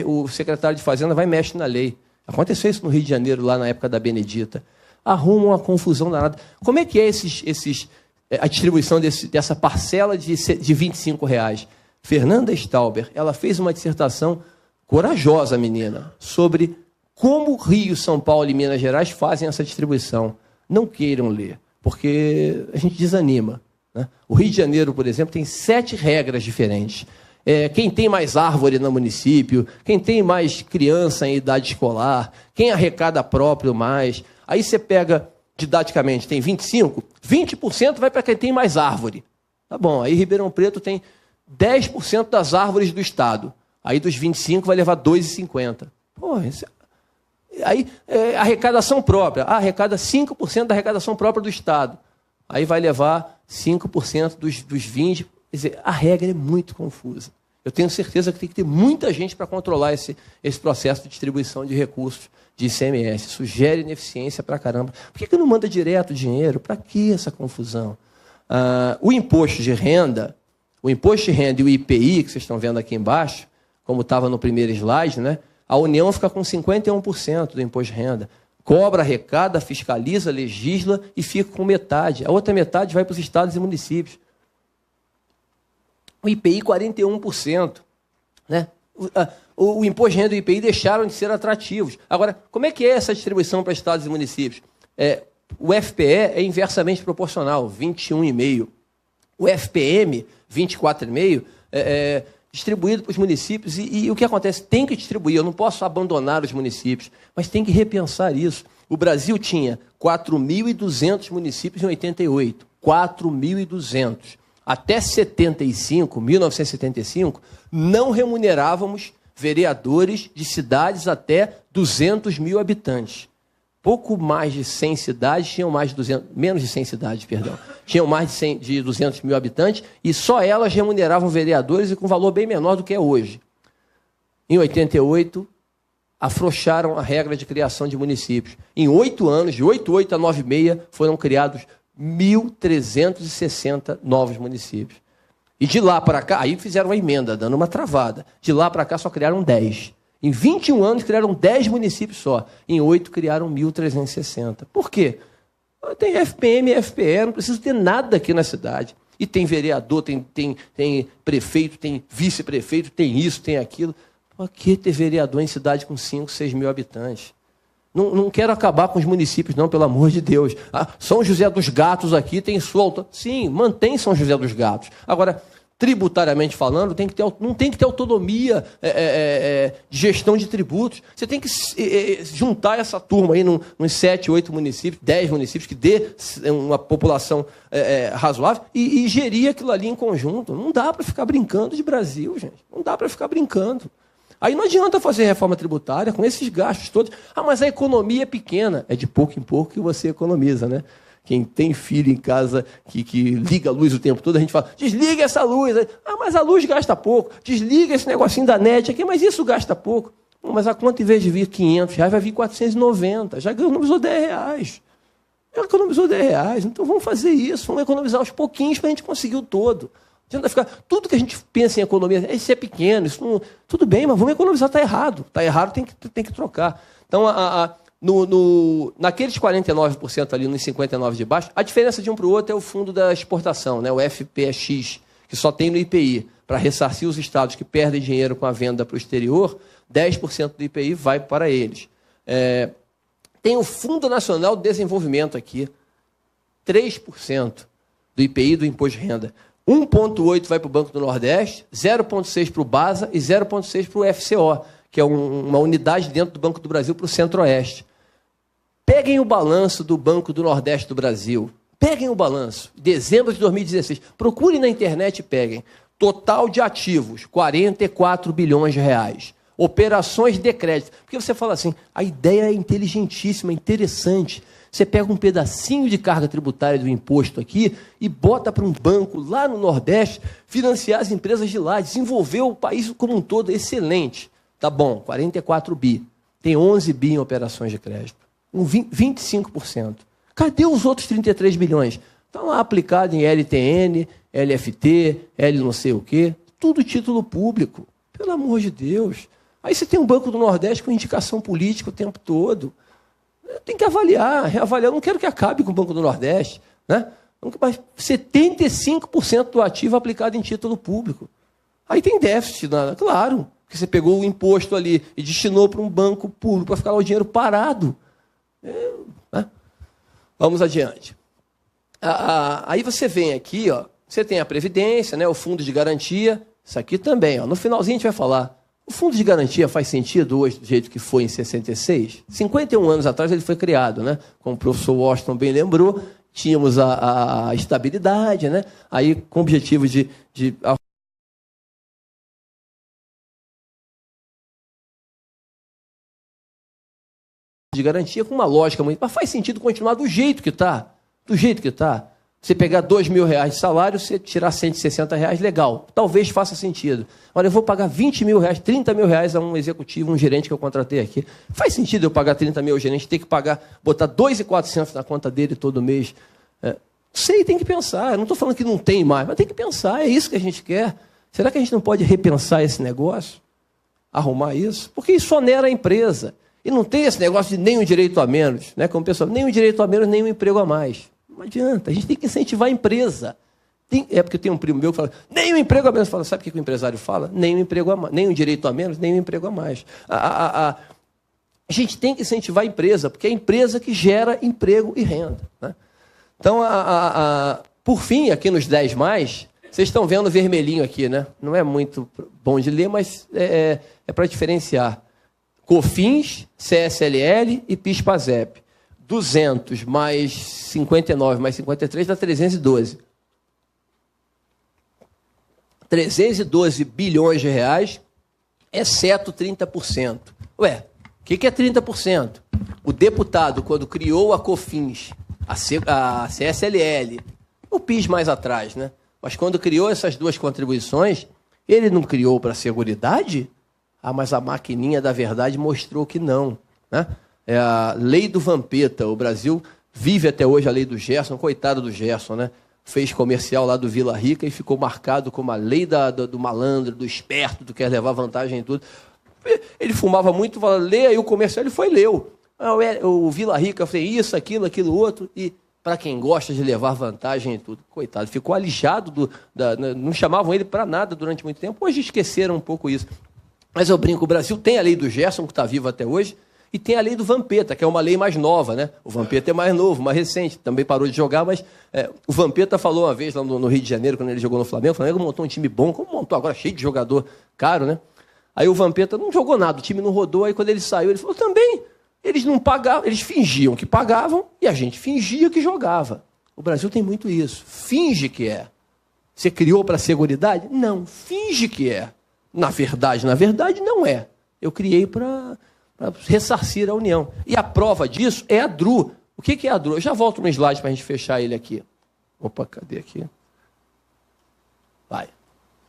o secretário de Fazenda vai e mexe na lei. Aconteceu isso no Rio de Janeiro, lá na época da Benedita. Arruma uma confusão danada. Como é que é a distribuição dessa parcela de R$25? Fernanda Stauber, ela fez uma dissertação corajosa, menina, sobre como Rio, São Paulo e Minas Gerais fazem essa distribuição. Não queiram ler, porque a gente desanima. O Rio de Janeiro, por exemplo, tem 7 regras diferentes. Quem tem mais árvore no município, quem tem mais criança em idade escolar, quem arrecada próprio mais. Aí você pega, didaticamente, tem 25%, 20% vai para quem tem mais árvore. Tá bom, aí Ribeirão Preto tem 10% das árvores do Estado. Aí dos 25% vai levar 2,50. Aí arrecadação própria. Arrecada 5% da arrecadação própria do Estado. Aí vai levar 5% dos 20%. Quer dizer, a regra é muito confusa. Eu tenho certeza que tem que ter muita gente para controlar esse processo de distribuição de recursos de ICMS. Isso gera ineficiência para caramba. Por que não manda direto o dinheiro? Para que essa confusão? O imposto de renda e o IPI, que vocês estão vendo aqui embaixo, como estava no primeiro slide, né? A União fica com 51% do imposto de renda. Cobra, arrecada, fiscaliza, legisla e fica com metade. A outra metade vai para os estados e municípios. O IPI, 41%. Né? O imposto de renda e o IPI deixaram de ser atrativos. Agora, como é que é essa distribuição para estados e municípios? O FPE é inversamente proporcional, 21,5%. O FPM, 24,5%, distribuído para os municípios. E o que acontece? Tem que distribuir. Eu não posso abandonar os municípios, mas tem que repensar isso. O Brasil tinha 4.200 municípios em 88. 4.200. Até 1975, não remunerávamos vereadores de cidades até 200 mil habitantes. Pouco mais de 100 cidades tinham mais de 200, menos de 100 cidades, perdão, tinham mais de 200 mil habitantes e só elas remuneravam vereadores e com valor bem menor do que é hoje. Em 88, afrouxaram a regra de criação de municípios. Em 8 anos, de 88 a 96, foram criados 1.360 novos municípios. E de lá para cá, aí fizeram uma emenda, dando uma travada. De lá para cá só criaram 10. Em 21 anos criaram 10 municípios só. Em 8 criaram 1.360. Por quê? Tem FPM e FPE, não precisa ter nada aqui na cidade. E tem vereador, tem prefeito, tem vice-prefeito, tem isso, tem aquilo. Por que ter vereador em cidade com 5, 6 mil habitantes? Não quero acabar com os municípios, não, pelo amor de Deus. São José dos Gatos aqui tem sua autonomia. Sim, mantém São José dos Gatos. Agora, tributariamente falando, não tem que ter autonomia de gestão de tributos. Você tem que juntar essa turma aí nos 7, 8 municípios, 10 municípios, que dê uma população razoável e gerir aquilo ali em conjunto. Não dá para ficar brincando de Brasil, gente. Não dá para ficar brincando. Aí não adianta fazer reforma tributária com esses gastos todos. Mas a economia é pequena. É de pouco em pouco que você economiza, né? Quem tem filho em casa que liga a luz o tempo todo, a gente fala, desliga essa luz. Mas a luz gasta pouco. Desliga esse negocinho da net aqui, mas isso gasta pouco. Mas a conta, em vez de vir R$500, vai vir R$490. Já economizou R$10. Já economizou R$10. Então vamos fazer isso. Vamos economizar aos pouquinhos para a gente conseguir o todo. Tudo que a gente pensa em economia, isso é pequeno, isso não, tudo bem, mas vamos economizar, está errado. Está errado, tem que trocar. Então, naqueles 49% ali, nos 59% de baixo, a diferença de um para o outro é o fundo da exportação, né, o FPX, que só tem no IPI. Para ressarcir os estados que perdem dinheiro com a venda para o exterior, 10% do IPI vai para eles. Tem o Fundo Nacional de Desenvolvimento aqui, 3% do IPI do Imposto de Renda. 1,8% vai para o Banco do Nordeste, 0,6% para o BASA e 0,6% para o FCO, que é uma unidade dentro do Banco do Brasil para o Centro-Oeste. Peguem o balanço do Banco do Nordeste do Brasil. Peguem o balanço. Dezembro de 2016. Procurem na internet e peguem. Total de ativos, 44 bilhões de reais. operações de crédito. Porque você fala assim, a ideia é inteligentíssima, interessante. Você pega um pedacinho de carga tributária do imposto aqui e bota para um banco lá no Nordeste financiar as empresas de lá, desenvolver o país como um todo, excelente. Tá bom, 44 bi. Tem 11 bi em operações de crédito. 25%. Cadê os outros 33 bilhões? Estão lá aplicados em LTN, LFT, L não sei o quê. Tudo título público. Pelo amor de Deus. Aí você tem um Banco do Nordeste com indicação política o tempo todo. Tem que avaliar, reavaliar. Eu não quero que acabe com o Banco do Nordeste, né? Mas 75% do ativo aplicado em título público. Aí tem déficit, claro, porque você pegou o imposto ali e destinou para um banco público para ficar lá o dinheiro parado. Né? Vamos adiante. Aí você vem aqui, ó, você tem a Previdência, né, o Fundo de Garantia, isso aqui também. Ó, no finalzinho a gente vai falar. O Fundo de Garantia faz sentido hoje do jeito que foi em 66? 51 anos atrás ele foi criado, né? Como o professor Washington bem lembrou, tínhamos a estabilidade, né? Aí com o objetivo de garantia com uma lógica muito... Mas faz sentido continuar do jeito que está. Do jeito que está. Você pegar R$2.000 de salário, você tirar R$160, legal. Talvez faça sentido. Olha, eu vou pagar R$20.000, R$30.000 a um executivo, um gerente que eu contratei aqui. Faz sentido eu pagar 30 mil ao gerente, ter que pagar, botar 2.400 na conta dele todo mês? Sei, tem que pensar. Eu não estou falando que não tem mais, mas tem que pensar. É isso que a gente quer. Será que a gente não pode repensar esse negócio? Arrumar isso? Porque isso onera a empresa. E não tem esse negócio de nenhum direito a menos, né? Como pessoal, nenhum direito a menos, nenhum emprego a mais. Não adianta, a gente tem que incentivar a empresa. É porque tem um primo meu que fala, nem um emprego a menos. Fala, sabe o que o empresário fala? Nem um emprego a mais, nem um direito a menos, nem um emprego a mais. A gente tem que incentivar a empresa, porque é a empresa que gera emprego e renda. Né? Então, por fim, aqui nos 10 mais, vocês estão vendo vermelhinho aqui, né? Não é muito bom de ler, mas é para diferenciar. COFINS, CSLL e PIS/PASEP. 200 mais 59 mais 53 dá 312. 312 bilhões de reais, exceto 30%. Ué, o que é 30%? O deputado, quando criou a COFINS, a CSLL, o PIS mais atrás, né? Mas quando criou essas duas contribuições, ele não criou para a Seguridade? Mas a maquininha da verdade mostrou que não, né? É a lei do Vampeta. O Brasil vive até hoje a lei do Gerson, coitado do Gerson, né? Fez comercial lá do Vila Rica e ficou marcado como a lei do malandro, do esperto, do que quer levar vantagem em tudo. Ele fumava muito, falava, lê aí o comercial, ele foi e leu. O Vila Rica fez isso, aquilo outro, e para quem gosta de levar vantagem em tudo, coitado, ficou alijado, não chamavam ele para nada durante muito tempo, hoje esqueceram um pouco isso. Mas eu brinco, o Brasil tem a lei do Gerson, que está vivo até hoje, e tem a lei do Vampeta, que é uma lei mais nova, né? O Vampeta é mais novo, mais recente, também parou de jogar, mas o Vampeta falou uma vez lá no Rio de Janeiro, quando ele jogou no Flamengo, o Flamengo montou um time bom, como montou agora, cheio de jogador caro, né? Aí o Vampeta não jogou nada, o time não rodou, aí quando ele saiu, ele falou, também, eles não pagavam, eles fingiam que pagavam, e a gente fingia que jogava. O Brasil tem muito isso, finge que é. Você criou para a Seguridade? Não, finge que é. Na verdade, não é. Eu criei para ressarcir a União. E a prova disso é a DRU. O que é a DRU? Eu já volto no slide para a gente fechar ele aqui. Opa, cadê aqui? Vai.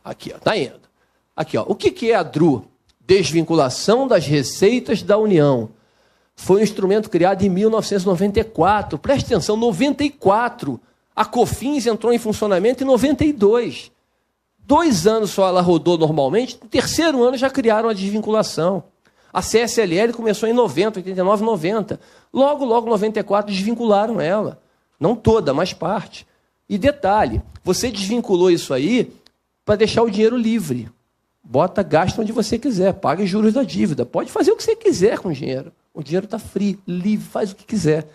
Aqui, ó, tá indo. Aqui, ó. O que é a DRU? Desvinculação das receitas da União. Foi um instrumento criado em 1994. Preste atenção, 94. A COFINS entrou em funcionamento em 92. 2 anos só ela rodou normalmente, no 3º ano já criaram a desvinculação. A CSLL começou em 90, 89, 90. Logo, 94, desvincularam ela. Não toda, mas parte. E detalhe, você desvinculou isso aí para deixar o dinheiro livre. Bota, gasta onde você quiser, paga os juros da dívida. Pode fazer o que você quiser com o dinheiro. O dinheiro está free, livre, faz o que quiser.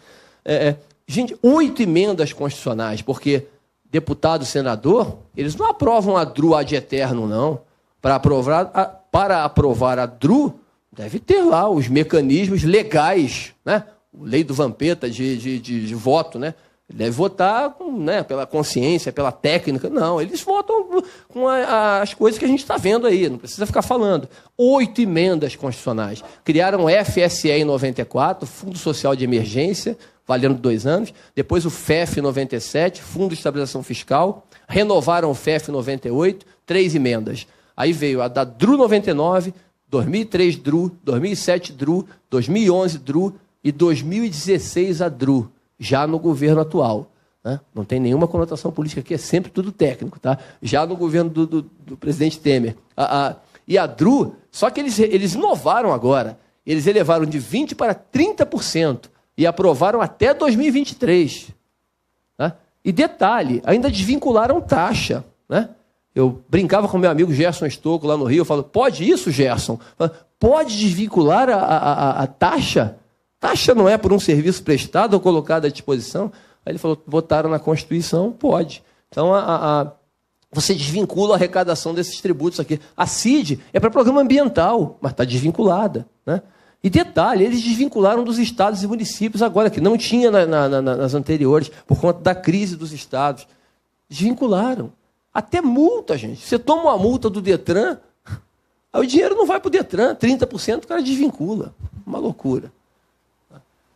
Gente, 8 emendas constitucionais, porque deputado, senador, eles não aprovam a DRU ad eterno, não. Para aprovar a DRU, deve ter lá os mecanismos legais, né? Lei do Vampeta de voto, né? Ele deve votar né, pela consciência, pela técnica. Não, eles votam com as coisas que a gente está vendo aí, não precisa ficar falando. 8 emendas constitucionais. Criaram o FSE em 94, Fundo Social de Emergência, valendo 2 anos. Depois o FEF em 97, Fundo de Estabilização Fiscal. Renovaram o FEF em 98, 3 emendas. Aí veio a da DRU 99, 2003 DRU, 2007 DRU, 2011 DRU e 2016 a DRU. Já no governo atual. Né? Não tem nenhuma conotação política aqui, é sempre tudo técnico. Tá? Já no governo do presidente Temer. E a DRU, só que eles inovaram agora. Eles elevaram de 20% para 30% e aprovaram até 2023. Né? E detalhe, ainda desvincularam taxa. Né? Eu brincava com meu amigo Gerson Estocco lá no Rio, eu falo, pode isso, Gerson? Pode desvincular a taxa? Taxa não é por um serviço prestado ou colocado à disposição? Aí ele falou, votaram na Constituição? Pode. Então, você desvincula a arrecadação desses tributos aqui. A CID é para programa ambiental, mas está desvinculada. Né? E detalhe, eles desvincularam dos estados e municípios agora, que não tinha nas anteriores, por conta da crise dos estados. Desvincularam. Até multa, gente. Você toma uma multa do Detran, aí o dinheiro não vai para o Detran, 30% o cara desvincula. Uma loucura.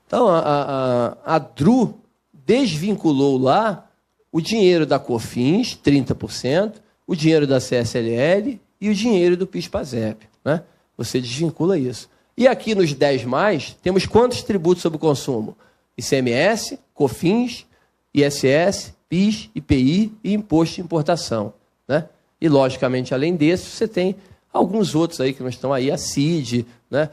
Então, a DRU desvinculou lá o dinheiro da COFINS, 30%, o dinheiro da CSLL e o dinheiro do PIS/PASEP. Né? Você desvincula isso. E aqui nos 10+, temos quantos tributos sobre o consumo? ICMS, COFINS, ISS, PIS, IPI e Imposto de Importação. Né? E, logicamente, além desse, você tem alguns outros aí que não estão aí, a CID, né?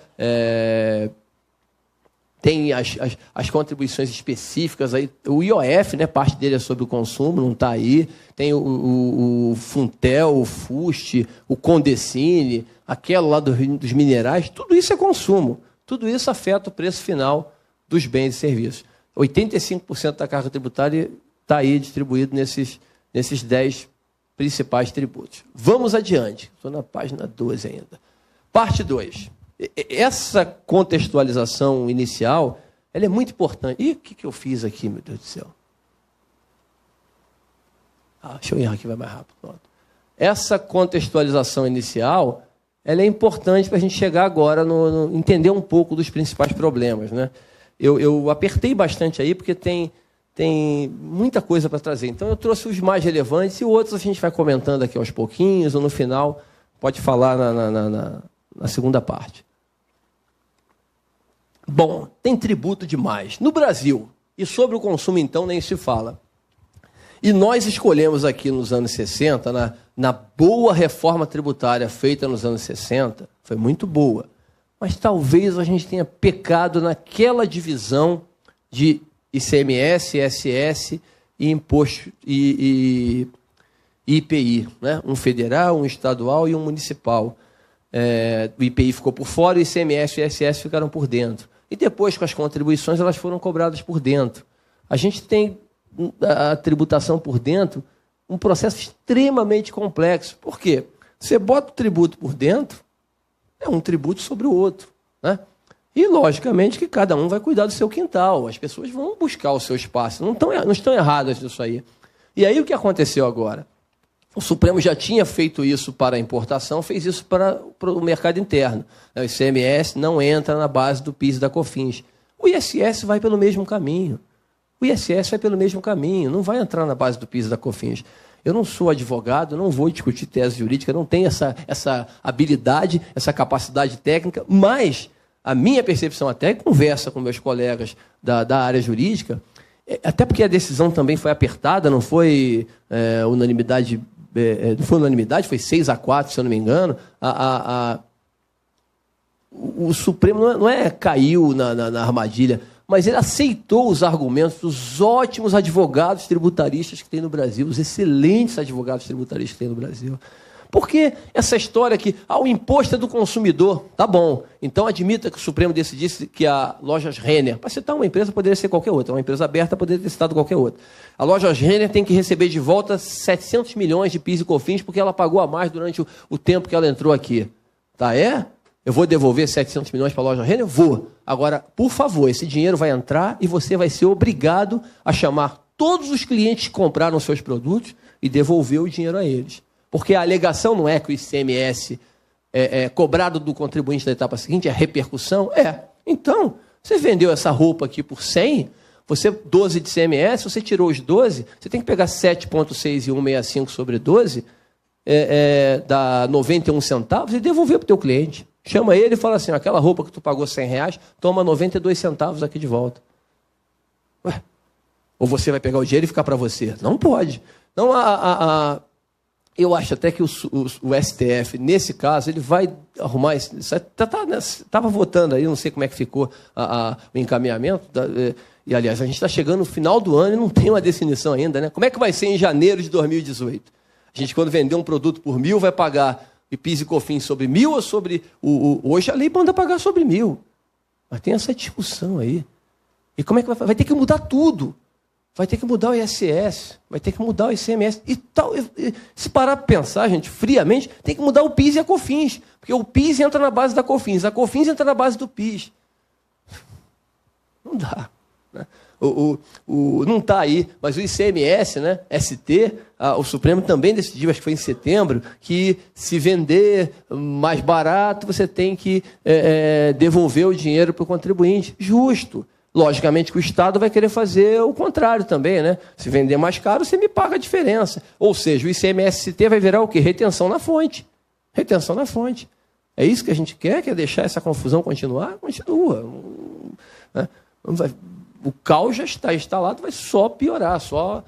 Tem as contribuições específicas, aí, o IOF, né, parte dele é sobre o consumo, não está aí. Tem o Funtel, o FUST, o Condecine, aquela lá dos minerais, tudo isso é consumo. Tudo isso afeta o preço final dos bens e serviços. 85% da carga tributária está aí distribuído nesses 10 principais tributos. Vamos adiante. Estou na página 12 ainda. Parte 2. Essa contextualização inicial, ela é muito importante. E o que eu fiz aqui, meu Deus do céu? Deixa eu errar aqui, vai mais rápido. Pronto. Essa contextualização inicial, ela é importante para a gente chegar agora entender um pouco dos principais problemas. Né? Eu apertei bastante aí, porque tem muita coisa para trazer. Então, eu trouxe os mais relevantes e outros a gente vai comentando aqui aos pouquinhos, ou no final, pode falar na segunda parte. Bom, tem tributo demais. No Brasil, e sobre o consumo, então, nem se fala. E nós escolhemos aqui nos anos 60, na boa reforma tributária feita nos anos 60, foi muito boa, mas talvez a gente tenha pecado naquela divisão de ICMS, ISS e imposto e IPI, né? Um federal, um estadual e um municipal. O IPI ficou por fora, o ICMS e o ISS ficaram por dentro. E depois, com as contribuições, elas foram cobradas por dentro. A gente tem a tributação por dentro, um processo extremamente complexo. Por quê? Você bota o tributo por dentro, é um tributo sobre o outro. Né? E, logicamente, que cada um vai cuidar do seu quintal. As pessoas vão buscar o seu espaço. Não estão erradas nisso aí. E aí, o que aconteceu agora? O Supremo já tinha feito isso para a importação, fez isso para o mercado interno. O ICMS não entra na base do PIS e da COFINS. O ISS vai pelo mesmo caminho. Não vai entrar na base do PIS e da COFINS. Eu não sou advogado, não vou discutir tese jurídica, não tenho essa habilidade, essa capacidade técnica, mas a minha percepção, até conversa com meus colegas da área jurídica, até porque a decisão também foi apertada, não foi unanimidade. Não foi unanimidade, foi 6-4, se eu não me engano. O Supremo não caiu na armadilha, mas ele aceitou os argumentos dos ótimos advogados tributaristas que tem no Brasil, os excelentes advogados tributaristas que tem no Brasil. Porque essa história que o imposto é do consumidor, tá bom. Então admita que o Supremo decidisse que a Lojas Renner, para citar uma empresa, poderia ser qualquer outra, uma empresa aberta poderia ter citado qualquer outra. A Lojas Renner tem que receber de volta 700 milhões de PIS e COFINS porque ela pagou a mais durante o tempo que ela entrou aqui. Tá, Eu vou devolver 700 milhões para a Loja Renner? Vou. Agora, por favor, esse dinheiro vai entrar e você vai ser obrigado a chamar todos os clientes que compraram seus produtos e devolveu o dinheiro a eles. Porque a alegação não é que o ICMS é cobrado do contribuinte da etapa seguinte, é repercussão? É. Então, você vendeu essa roupa aqui por 100, você 12 de ICMS, você tirou os 12, você tem que pegar 7,6165 sobre 12, dá 91 centavos e devolver para o teu cliente. Chama ele e fala assim, aquela roupa que tu pagou R$100, toma 92 centavos aqui de volta. Ué, ou você vai pegar o dinheiro e ficar para você? Não pode. Não, eu acho até que o STF, nesse caso, ele vai arrumar isso. Estava votando aí, não sei como é que ficou o encaminhamento. E, aliás, a gente está chegando no final do ano e não tem uma definição ainda, né? Como é que vai ser em janeiro de 2018? A gente, quando vender um produto por 1.000, vai pagar PIS e COFINS sobre 1.000 ou sobre... Hoje a lei manda pagar sobre 1.000. Mas tem essa discussão aí. E como é que vai ter que mudar tudo? Vai ter que mudar o ISS, vai ter que mudar o ICMS. E tal. Se parar para pensar, gente, friamente, tem que mudar o PIS e a COFINS. Porque o PIS entra na base da COFINS, a COFINS entra na base do PIS. Não dá. Né? Não está aí, mas o ICMS, né, ST, o Supremo também decidiu, acho que foi em setembro, que se vender mais barato, você tem que devolver o dinheiro para o contribuinte. Justo. Logicamente que o Estado vai querer fazer o contrário também, né? Se vender mais caro, você me paga a diferença. Ou seja, o ICMS-ST vai virar o quê? Retenção na fonte. Retenção na fonte. É isso que a gente quer? Quer deixar essa confusão continuar? Continua. Né? O caos já está instalado, vai só piorar, só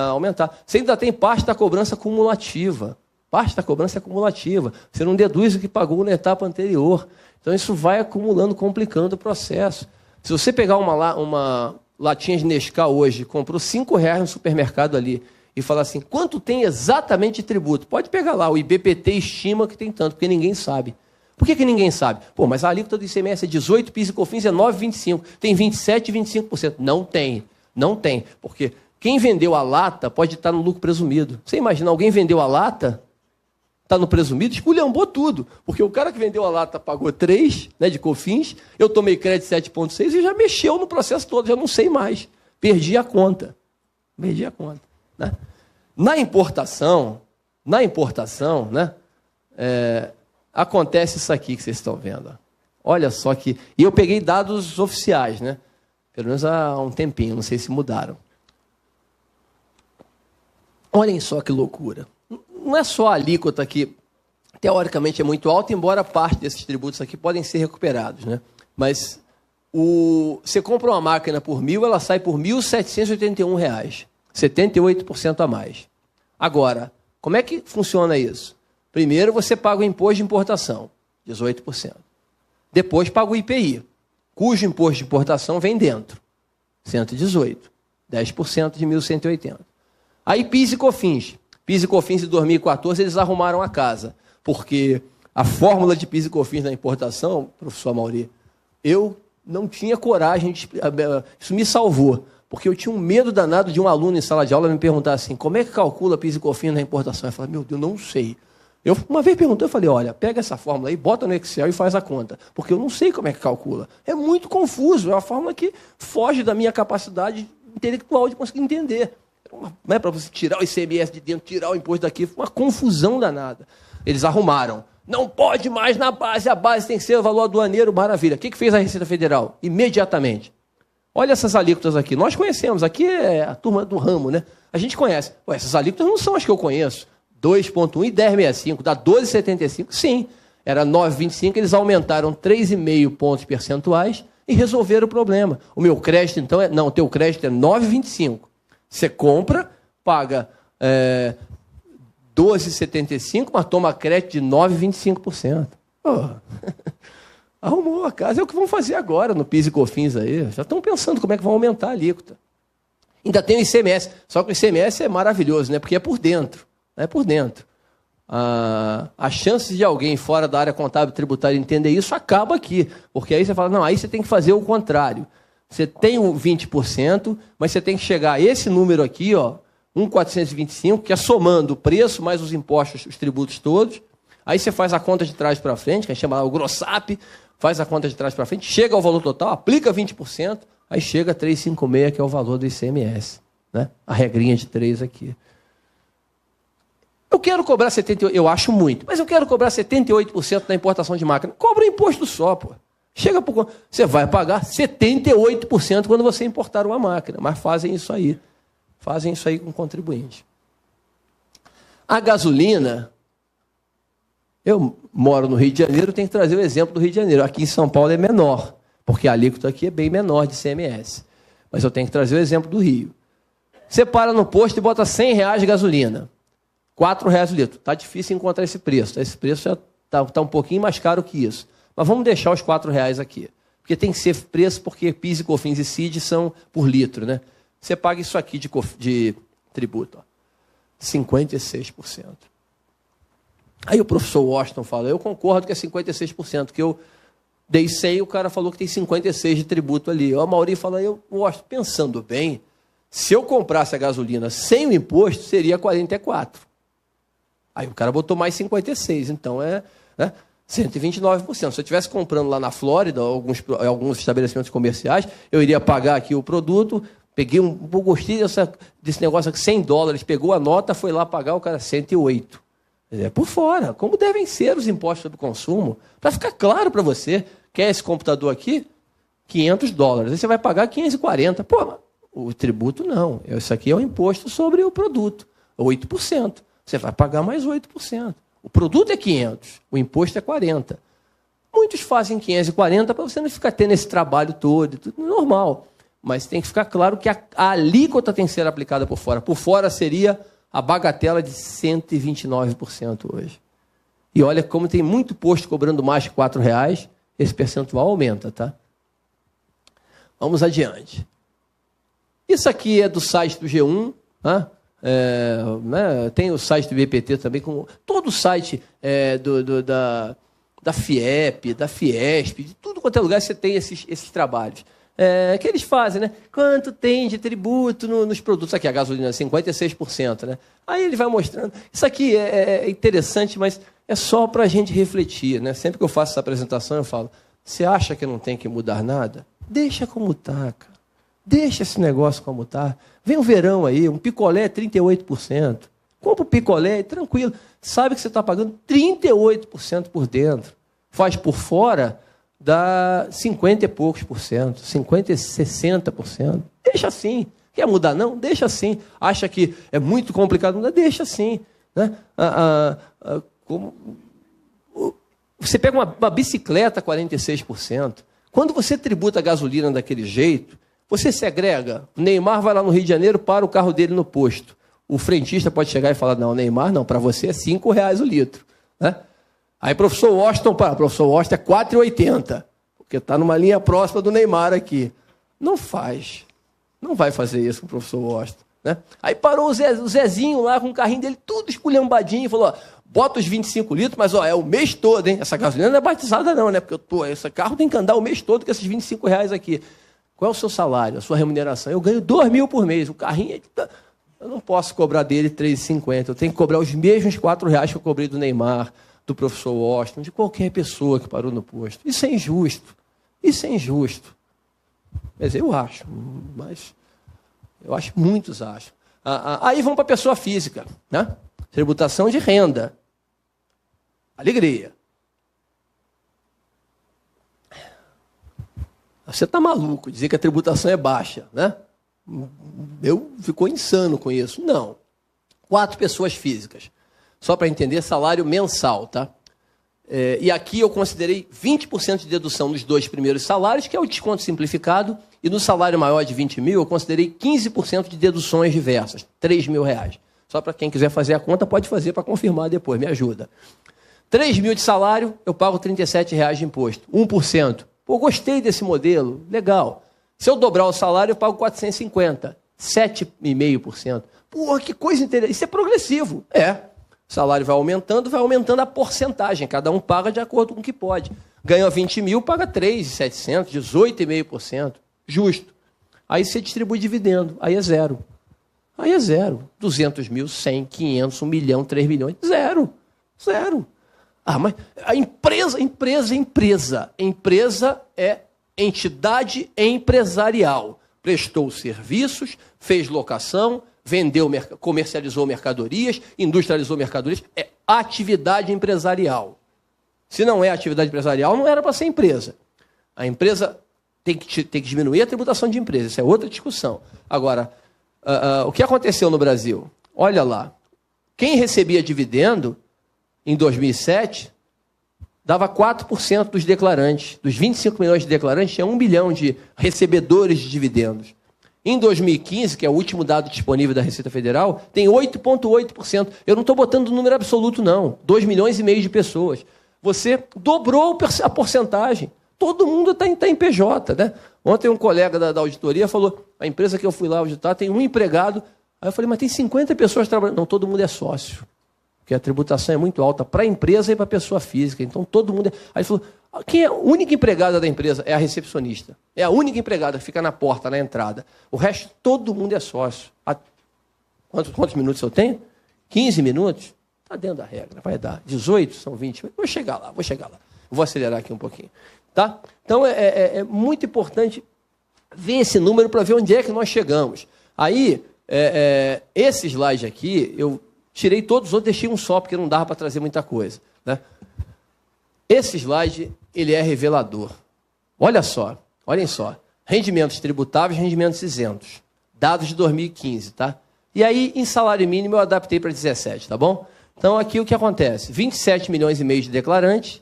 aumentar. Você ainda tem parte da cobrança cumulativa. Parte da cobrança é cumulativa. Você não deduz o que pagou na etapa anterior. Então, isso vai acumulando, complicando o processo. Se você pegar uma latinha de Nescau hoje, comprou R$5 no supermercado ali, e falar assim, quanto tem exatamente de tributo? Pode pegar lá, o IBPT estima que tem tanto, porque ninguém sabe. Por que ninguém sabe? Pô, mas a alíquota do ICMS é 18, PIS e COFINS é 9,25. Tem 27% e 25%. Não tem. Não tem. Porque quem vendeu a lata pode estar no lucro presumido. Você imagina, alguém vendeu a lata, está no presumido, esculhambou tudo. Porque o cara que vendeu a lata pagou 3, né, de COFINS, eu tomei crédito 7,6 e já mexeu no processo todo, já não sei mais. Perdi a conta. Perdi a conta. Né? Na importação, né, acontece isso aqui que vocês estão vendo. Olha só que... E eu peguei dados oficiais, né? Pelo menos há um tempinho, não sei se mudaram. Olhem só que loucura. Não é só a alíquota que, teoricamente, é muito alta, embora parte desses tributos aqui podem ser recuperados, né? Mas você compra uma máquina por 1.000, ela sai por R$ 1.781, 78% a mais. Agora, como é que funciona isso? Primeiro, você paga o imposto de importação, 18%. Depois, paga o IPI, cujo imposto de importação vem dentro, 118%, 10% de 1.180. Aí, PIS e COFINS. PIS e COFINS de 2014, eles arrumaram a casa, porque a fórmula de PIS e COFINS na importação, professor Amauri, eu não tinha coragem, isso me salvou, porque eu tinha um medo danado de um aluno em sala de aula me perguntar assim, como é que calcula PIS e COFINS na importação? Eu falei, meu Deus, não sei. Eu uma vez perguntei, eu falei, olha, pega essa fórmula aí, bota no Excel e faz a conta, porque eu não sei como é que calcula. É muito confuso, é uma fórmula que foge da minha capacidade intelectual de conseguir entender. Não é para você tirar o ICMS de dentro, tirar o imposto daqui, foi uma confusão danada. Eles arrumaram. Não pode mais na base, a base tem que ser o valor aduaneiro, maravilha. O que fez a Receita Federal? Imediatamente. Olha essas alíquotas aqui. Nós conhecemos, aqui é a turma do ramo, né? A gente conhece. Ué, essas alíquotas não são as que eu conheço. 2,1 e 10,65, dá 12,75. Sim, era 9,25, eles aumentaram 3,5 pontos percentuais e resolveram o problema. O meu crédito, então, o teu crédito é 9,25. Você compra, paga 12,75, mas toma crédito de 9,25%. Oh, arrumou a casa. É o que vão fazer agora no PIS e COFINS aí. Já estão pensando como é que vão aumentar a alíquota. Ainda tem o ICMS. Só que o ICMS é maravilhoso, né? Porque é por dentro. É por dentro. As chances de alguém fora da área contábil tributária entender isso acaba aqui. Porque aí você fala, não, aí você tem que fazer o contrário. Você tem o 20%, mas você tem que chegar a esse número aqui, ó, 1.425, que é somando o preço mais os impostos, os tributos todos. Aí você faz a conta de trás para frente, que a gente chama o GROSSAP, faz a conta de trás para frente, chega ao valor total, aplica 20%, aí chega a 356, que é o valor do ICMS. né? A regrinha de 3 aqui. Eu quero cobrar 78%, eu acho muito, mas eu quero cobrar 78% da importação de máquina. Cobra um imposto só, pô. Chega por... Você vai pagar 78% quando você importar uma máquina, mas fazem isso aí. Fazem isso aí com o contribuinte. A gasolina, eu moro no Rio de Janeiro, tenho que trazer o exemplo do Rio de Janeiro. Aqui em São Paulo é menor, porque a alíquota aqui é bem menor de CMS. Mas eu tenho que trazer o exemplo do Rio. Você para no posto e bota R$100 de gasolina. R$4 o litro. Está difícil encontrar esse preço. Esse preço já está um pouquinho mais caro que isso. Mas vamos deixar os R$4 aqui. Porque tem que ser preço, porque PIS, COFINS e CID são por litro, né? Você paga isso aqui de tributo, ó, 56%. Aí o professor Washington fala, eu concordo que é 56%, que eu dei 100 e o cara falou que tem 56 de tributo ali. O Mauri fala, Washington, pensando bem, se eu comprasse a gasolina sem o imposto, seria 44%. Aí o cara botou mais 56%, então é, né, 129%. Se eu estivesse comprando lá na Flórida, alguns estabelecimentos comerciais, eu iria pagar aqui o produto, peguei gostei desse negócio aqui, $100, pegou a nota, foi lá pagar, o cara 108%. É por fora, como devem ser os impostos sobre consumo, para ficar claro para você, quer esse computador aqui? $500, aí você vai pagar 540. Pô, o tributo não, isso aqui é o imposto sobre o produto, 8%. Você vai pagar mais 8%. O produto é 500, o imposto é 40%. Muitos fazem 540 para você não ficar tendo esse trabalho todo, tudo normal. Mas tem que ficar claro que a alíquota tem que ser aplicada por fora. Por fora seria a bagatela de 129% hoje. E olha como tem muito posto cobrando mais de R$4, esse percentual aumenta, tá? Vamos adiante. Isso aqui é do site do G1, né? Né? Tem o site do BPT também, com todo o site da FIEP, da Fiesp, de tudo quanto é lugar você tem esses trabalhos. Que eles fazem, né? Quanto tem de tributo nos produtos? Aqui, a gasolina, 56%, né? Aí ele vai mostrando. Isso aqui é interessante, mas é só para a gente refletir, né? Sempre que eu faço essa apresentação, eu falo, você acha que não tem que mudar nada? Deixa como está, cara. Deixa esse negócio como está. Vem o verão aí, um picolé 38%. Compra o picolé, tranquilo. Sabe que você está pagando 38% por dentro. Faz por fora, dá 50 e poucos por cento, 50 e 60%. Deixa assim. Quer mudar? Não? Deixa assim. Acha que é muito complicado mudar? Deixa assim. Né? Você pega uma bicicleta, 46%. Quando você tributa a gasolina daquele jeito, você segrega. O Neymar vai lá no Rio de Janeiro, para o carro dele no posto. O frentista pode chegar e falar, não, Neymar não, para você é R$5 o litro. Né? Aí professor Washington, professor Washington é R$4,80, porque está numa linha próxima do Neymar aqui. Não faz. Não vai fazer isso com o professor Washington. Né? Aí parou o Zezinho lá com o carrinho dele, tudo esculhambadinho, e falou, bota os 25 litros, mas é o mês todo, hein? Essa gasolina não é batizada não, né? Porque esse carro tem que andar o mês todo com esses R$25 aqui. Qual é o seu salário, a sua remuneração? Eu ganho 2 mil por mês. O carrinho, eu não posso cobrar dele 3,50. Eu tenho que cobrar os mesmos R$4 que eu cobrei do Neymar, do professor Washington, de qualquer pessoa que parou no posto. Isso é injusto. Isso é injusto. Mas eu acho. Muitos acham. Aí vamos para a pessoa física, né? Tributação de renda. Alegria. Você está maluco, dizer que a tributação é baixa, né? Eu fico insano com isso. Não. 4 pessoas físicas. Só para entender, salário mensal, tá? E aqui eu considerei 20% de dedução nos 2 primeiros salários, que é o desconto simplificado, e no salário maior de 20 mil eu considerei 15% de deduções diversas, R$3.000. Só para quem quiser fazer a conta, pode fazer para confirmar depois, me ajuda. 3 mil de salário, eu pago R$37 de imposto, 1%. Pô, gostei desse modelo, legal. Se eu dobrar o salário, eu pago 450, 7,5%. Pô, que coisa interessante. Isso é progressivo. O salário vai aumentando a porcentagem. Cada um paga de acordo com o que pode. Ganhou 20 mil, paga 3.700, 18,5%. Justo. Aí você distribui dividendo. Aí é zero. 200 mil, 100, 500, 1 milhão, 3 milhões. Zero. Mas a empresa é entidade empresarial. prestou serviços, fez locação, vendeu, comercializou mercadorias, industrializou mercadorias. É atividade empresarial. Se não é atividade empresarial, não era para ser empresa. A empresa tem que diminuir a tributação de empresa. Isso é outra discussão. Agora, o que aconteceu no Brasil? Olha lá. Quem recebia dividendo em 2007 dava 4% dos declarantes. Dos 25 milhões de declarantes, tinha 1 bilhão de recebedores de dividendos. Em 2015, que é o último dado disponível da Receita Federal, tem 8,8%. Eu não estou botando o número absoluto, não. 2,5 milhões de pessoas. Você dobrou a porcentagem. Todo mundo está em PJ, né? Ontem um colega da auditoria falou, a empresa que eu fui lá auditar tem um empregado. Aí eu falei, mas tem 50 pessoas trabalhando. Não, todo mundo é sócio. Porque a tributação é muito alta para a empresa e para a pessoa física. Então, todo mundo... Aí ele falou, quem é a única empregada da empresa? É a recepcionista. É a única empregada que fica na porta, na entrada. O resto, todo mundo é sócio. Quantos minutos eu tenho? 15 minutos? Está dentro da regra. Vai dar 18, são 20. Vou chegar lá. Vou acelerar aqui um pouquinho. Tá? Então, é muito importante ver esse número para ver onde é que nós chegamos. Aí, esse slide aqui, eu tirei todos os outros, deixei um só, porque não dava para trazer muita coisa. Né? Esse slide, ele é revelador. Olhem só. Rendimentos tributáveis, rendimentos isentos. Dados de 2015, tá? E aí, em salário mínimo, eu adaptei para 17, tá bom? Então, aqui o que acontece? 27 milhões e meio de declarantes,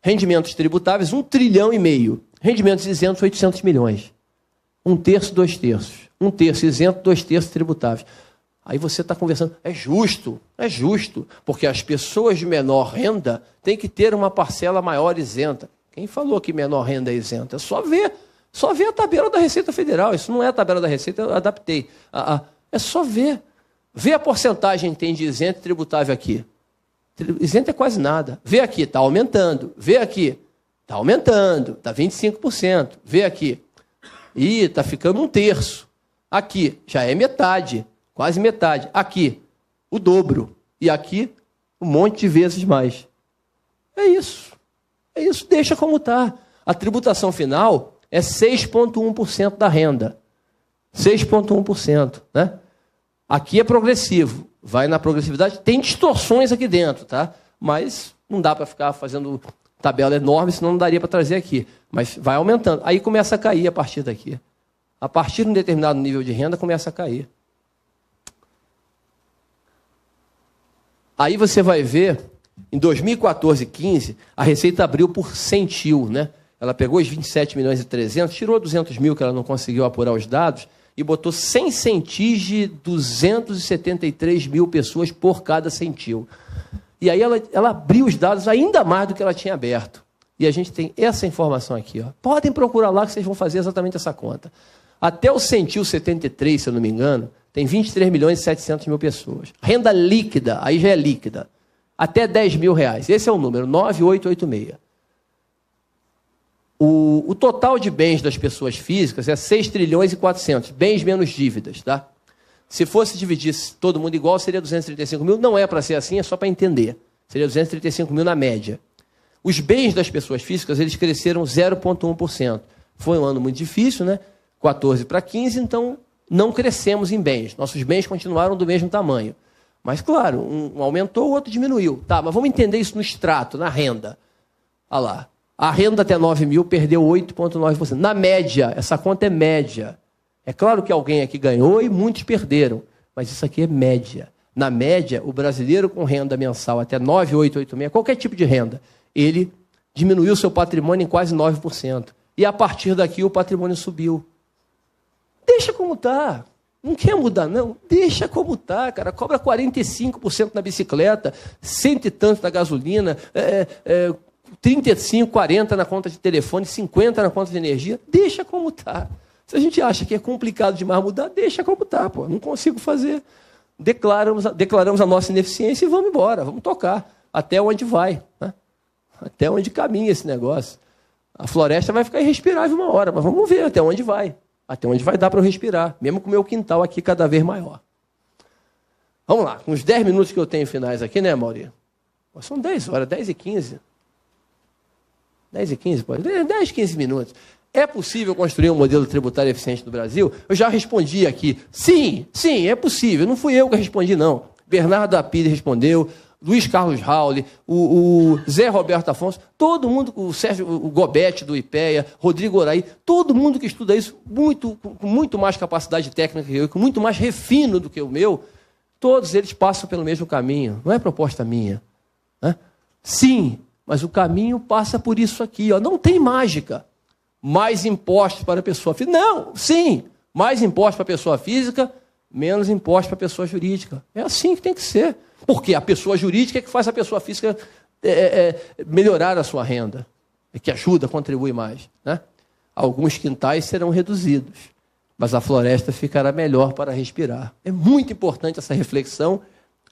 rendimentos tributáveis, 1,5 trilhão. Rendimentos isentos, 800 milhões. 1/3, 2/3. 1/3 isento, 2/3 tributáveis. Aí você está conversando, é justo, porque as pessoas de menor renda têm que ter uma parcela maior isenta. Quem falou que menor renda é isenta? É só ver a tabela da Receita Federal. Isso não é a tabela da Receita, eu adaptei. É só ver. Vê a porcentagem que tem de isento e tributável aqui. Isento é quase nada. Vê aqui, está aumentando. Vê aqui, está aumentando, está 25%. Vê aqui, está ficando 1/3. Aqui, já é metade. Quase metade. Aqui, o dobro. E aqui, um monte de vezes mais. É isso. Deixa como está. A tributação final é 6,1% da renda. 6,1%. Né? Aqui é progressivo. Vai na progressividade. Tem distorções aqui dentro, tá? Mas não dá para ficar fazendo tabela enorme, senão não daria para trazer aqui. Mas vai aumentando. Aí começa a cair a partir daqui. A partir de um determinado nível de renda, começa a cair. Aí você vai ver, em 2014 e 15, a Receita abriu por centil, né? Ela pegou os 27 milhões e 300, tirou 200 mil, que ela não conseguiu apurar os dados, e botou 100 centis de 273 mil pessoas por cada centil. E aí ela abriu os dados ainda mais do que ela tinha aberto. E a gente tem essa informação aqui. Ó. Podem procurar lá que vocês vão fazer exatamente essa conta. Até o centil 73, se eu não me engano, tem 23 milhões e 700 mil pessoas. Renda líquida, aí já é líquida. Até 10 mil reais. Esse é o número, 9886. O total de bens das pessoas físicas é 6 trilhões e 400. Bens menos dívidas, tá? Se fosse dividir todo mundo igual, seria 235 mil. Não é para ser assim, é só para entender. Seria 235 mil na média. Os bens das pessoas físicas, eles cresceram 0,1%. Foi um ano muito difícil, né? 14 para 15, então não crescemos em bens. Nossos bens continuaram do mesmo tamanho. Mas, claro, um aumentou, o outro diminuiu. Tá, mas vamos entender isso no extrato, na renda. Olha lá. A renda até 9 mil perdeu 8,9%. Na média, essa conta é média. É claro que alguém aqui ganhou e muitos perderam. Mas isso aqui é média. Na média, o brasileiro com renda mensal até 9,886, qualquer tipo de renda, ele diminuiu seu patrimônio em quase 9%. E a partir daqui o patrimônio subiu. Deixa como está. Não quer mudar, não? Deixa como está, cara. Cobra 45% na bicicleta, 100 e tanto na gasolina, 35, 40 na conta de telefone, 50 na conta de energia. Deixa como está. Se a gente acha que é complicado demais mudar, deixa como está, pô. Não consigo fazer. Declaramos a nossa ineficiência e vamos embora, vamos tocar. Até onde vai, né? Até onde caminha esse negócio. A floresta vai ficar irrespirável uma hora, mas vamos ver até onde vai. Até onde vai dar para eu respirar, mesmo com o meu quintal aqui cada vez maior. Vamos lá, com os 10 minutos que eu tenho finais aqui, né, Mauri? São 10 horas, 10 e 15. 10 e 15, pode? 10, 15 minutos. é possível construir um modelo tributário eficiente no Brasil? Eu já respondi aqui. Sim, é possível. Não fui eu que respondi, não. Bernardo Apide respondeu, Luiz Carlos Rauli, o Zé Roberto Afonso, todo mundo, o Gobete do IPEA, Rodrigo Oraí, todo mundo que estuda isso com muito mais capacidade técnica que eu, com muito mais refino do que o meu, todos eles passam pelo mesmo caminho. Não é proposta minha. Né? Sim, mas o caminho passa por isso aqui. Ó. Não tem mágica. Mais impostos para a pessoa física. Não, sim, mais impostos para a pessoa física, menos impostos para a pessoa jurídica. É assim que tem que ser. Porque a pessoa jurídica é que faz a pessoa física melhorar a sua renda, que ajuda, contribui mais. Né? Alguns quintais serão reduzidos, mas a floresta ficará melhor para respirar. É muito importante essa reflexão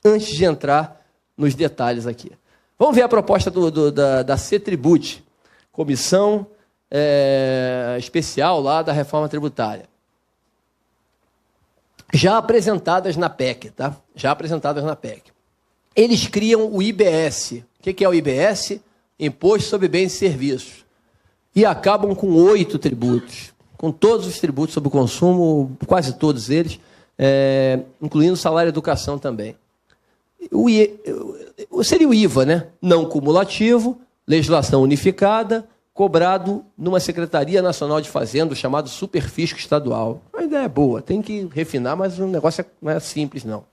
antes de entrar nos detalhes aqui. Vamos ver a proposta da CETRIBUT, Comissão Especial lá da Reforma Tributária. Já apresentadas na PEC, tá? Já apresentadas na PEC. Eles criam o IBS. O que é o IBS? Imposto sobre Bens e Serviços. E acabam com 8 tributos. Com todos os tributos sobre o consumo, quase todos eles, incluindo o salário e educação também. Seria o IVA, né? Não cumulativo, legislação unificada, cobrado numa Secretaria Nacional de Fazenda, chamado Superfisco Estadual. A ideia é boa, tem que refinar, mas o negócio não é simples, não.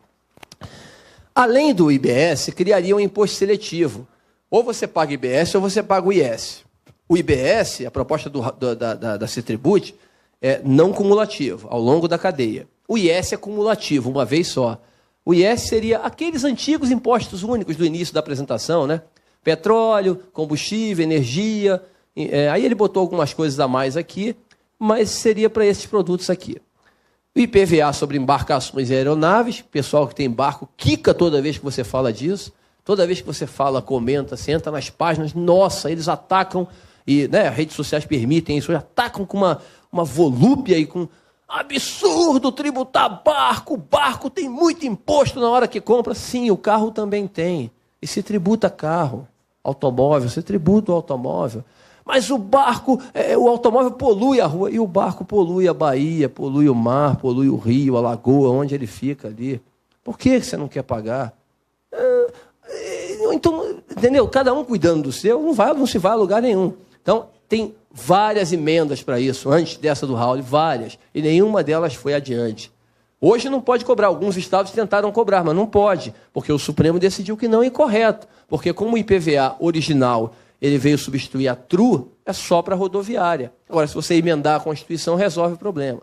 Além do IBS, criaria um imposto seletivo. Ou você paga IBS ou você paga o IS. O IBS, a proposta da CETRIBUT, é não cumulativo, ao longo da cadeia. O IS é cumulativo, uma vez só. O IS seria aqueles antigos impostos únicos do início da apresentação, né? Petróleo, combustível, energia. Aí ele botou algumas coisas a mais aqui, mas seria para esses produtos aqui. O IPVA sobre embarcações e aeronaves, pessoal que tem barco quica toda vez que você fala disso, toda vez que você fala, comenta, senta nas páginas, nossa, eles atacam, e né, as redes sociais permitem isso, atacam com uma volúpia e com absurdo tributar barco, o barco tem muito imposto na hora que compra. Sim, o carro também tem, e se tributa carro, automóvel, se tributa o automóvel. Mas o barco, o automóvel polui a rua, e o barco polui a Bahia, polui o mar, polui o rio, a lagoa, onde ele fica ali. Por que você não quer pagar? Então, entendeu? Cada um cuidando do seu, não se vai a lugar nenhum. Então, tem várias emendas para isso, antes dessa do Raul, várias, e nenhuma delas foi adiante. Hoje não pode cobrar, alguns estados tentaram cobrar, mas não pode, porque o Supremo decidiu que não é incorreto, porque como o IPVA original ele veio substituir a TRU, é só para rodoviária. Agora, se você emendar a Constituição, resolve o problema.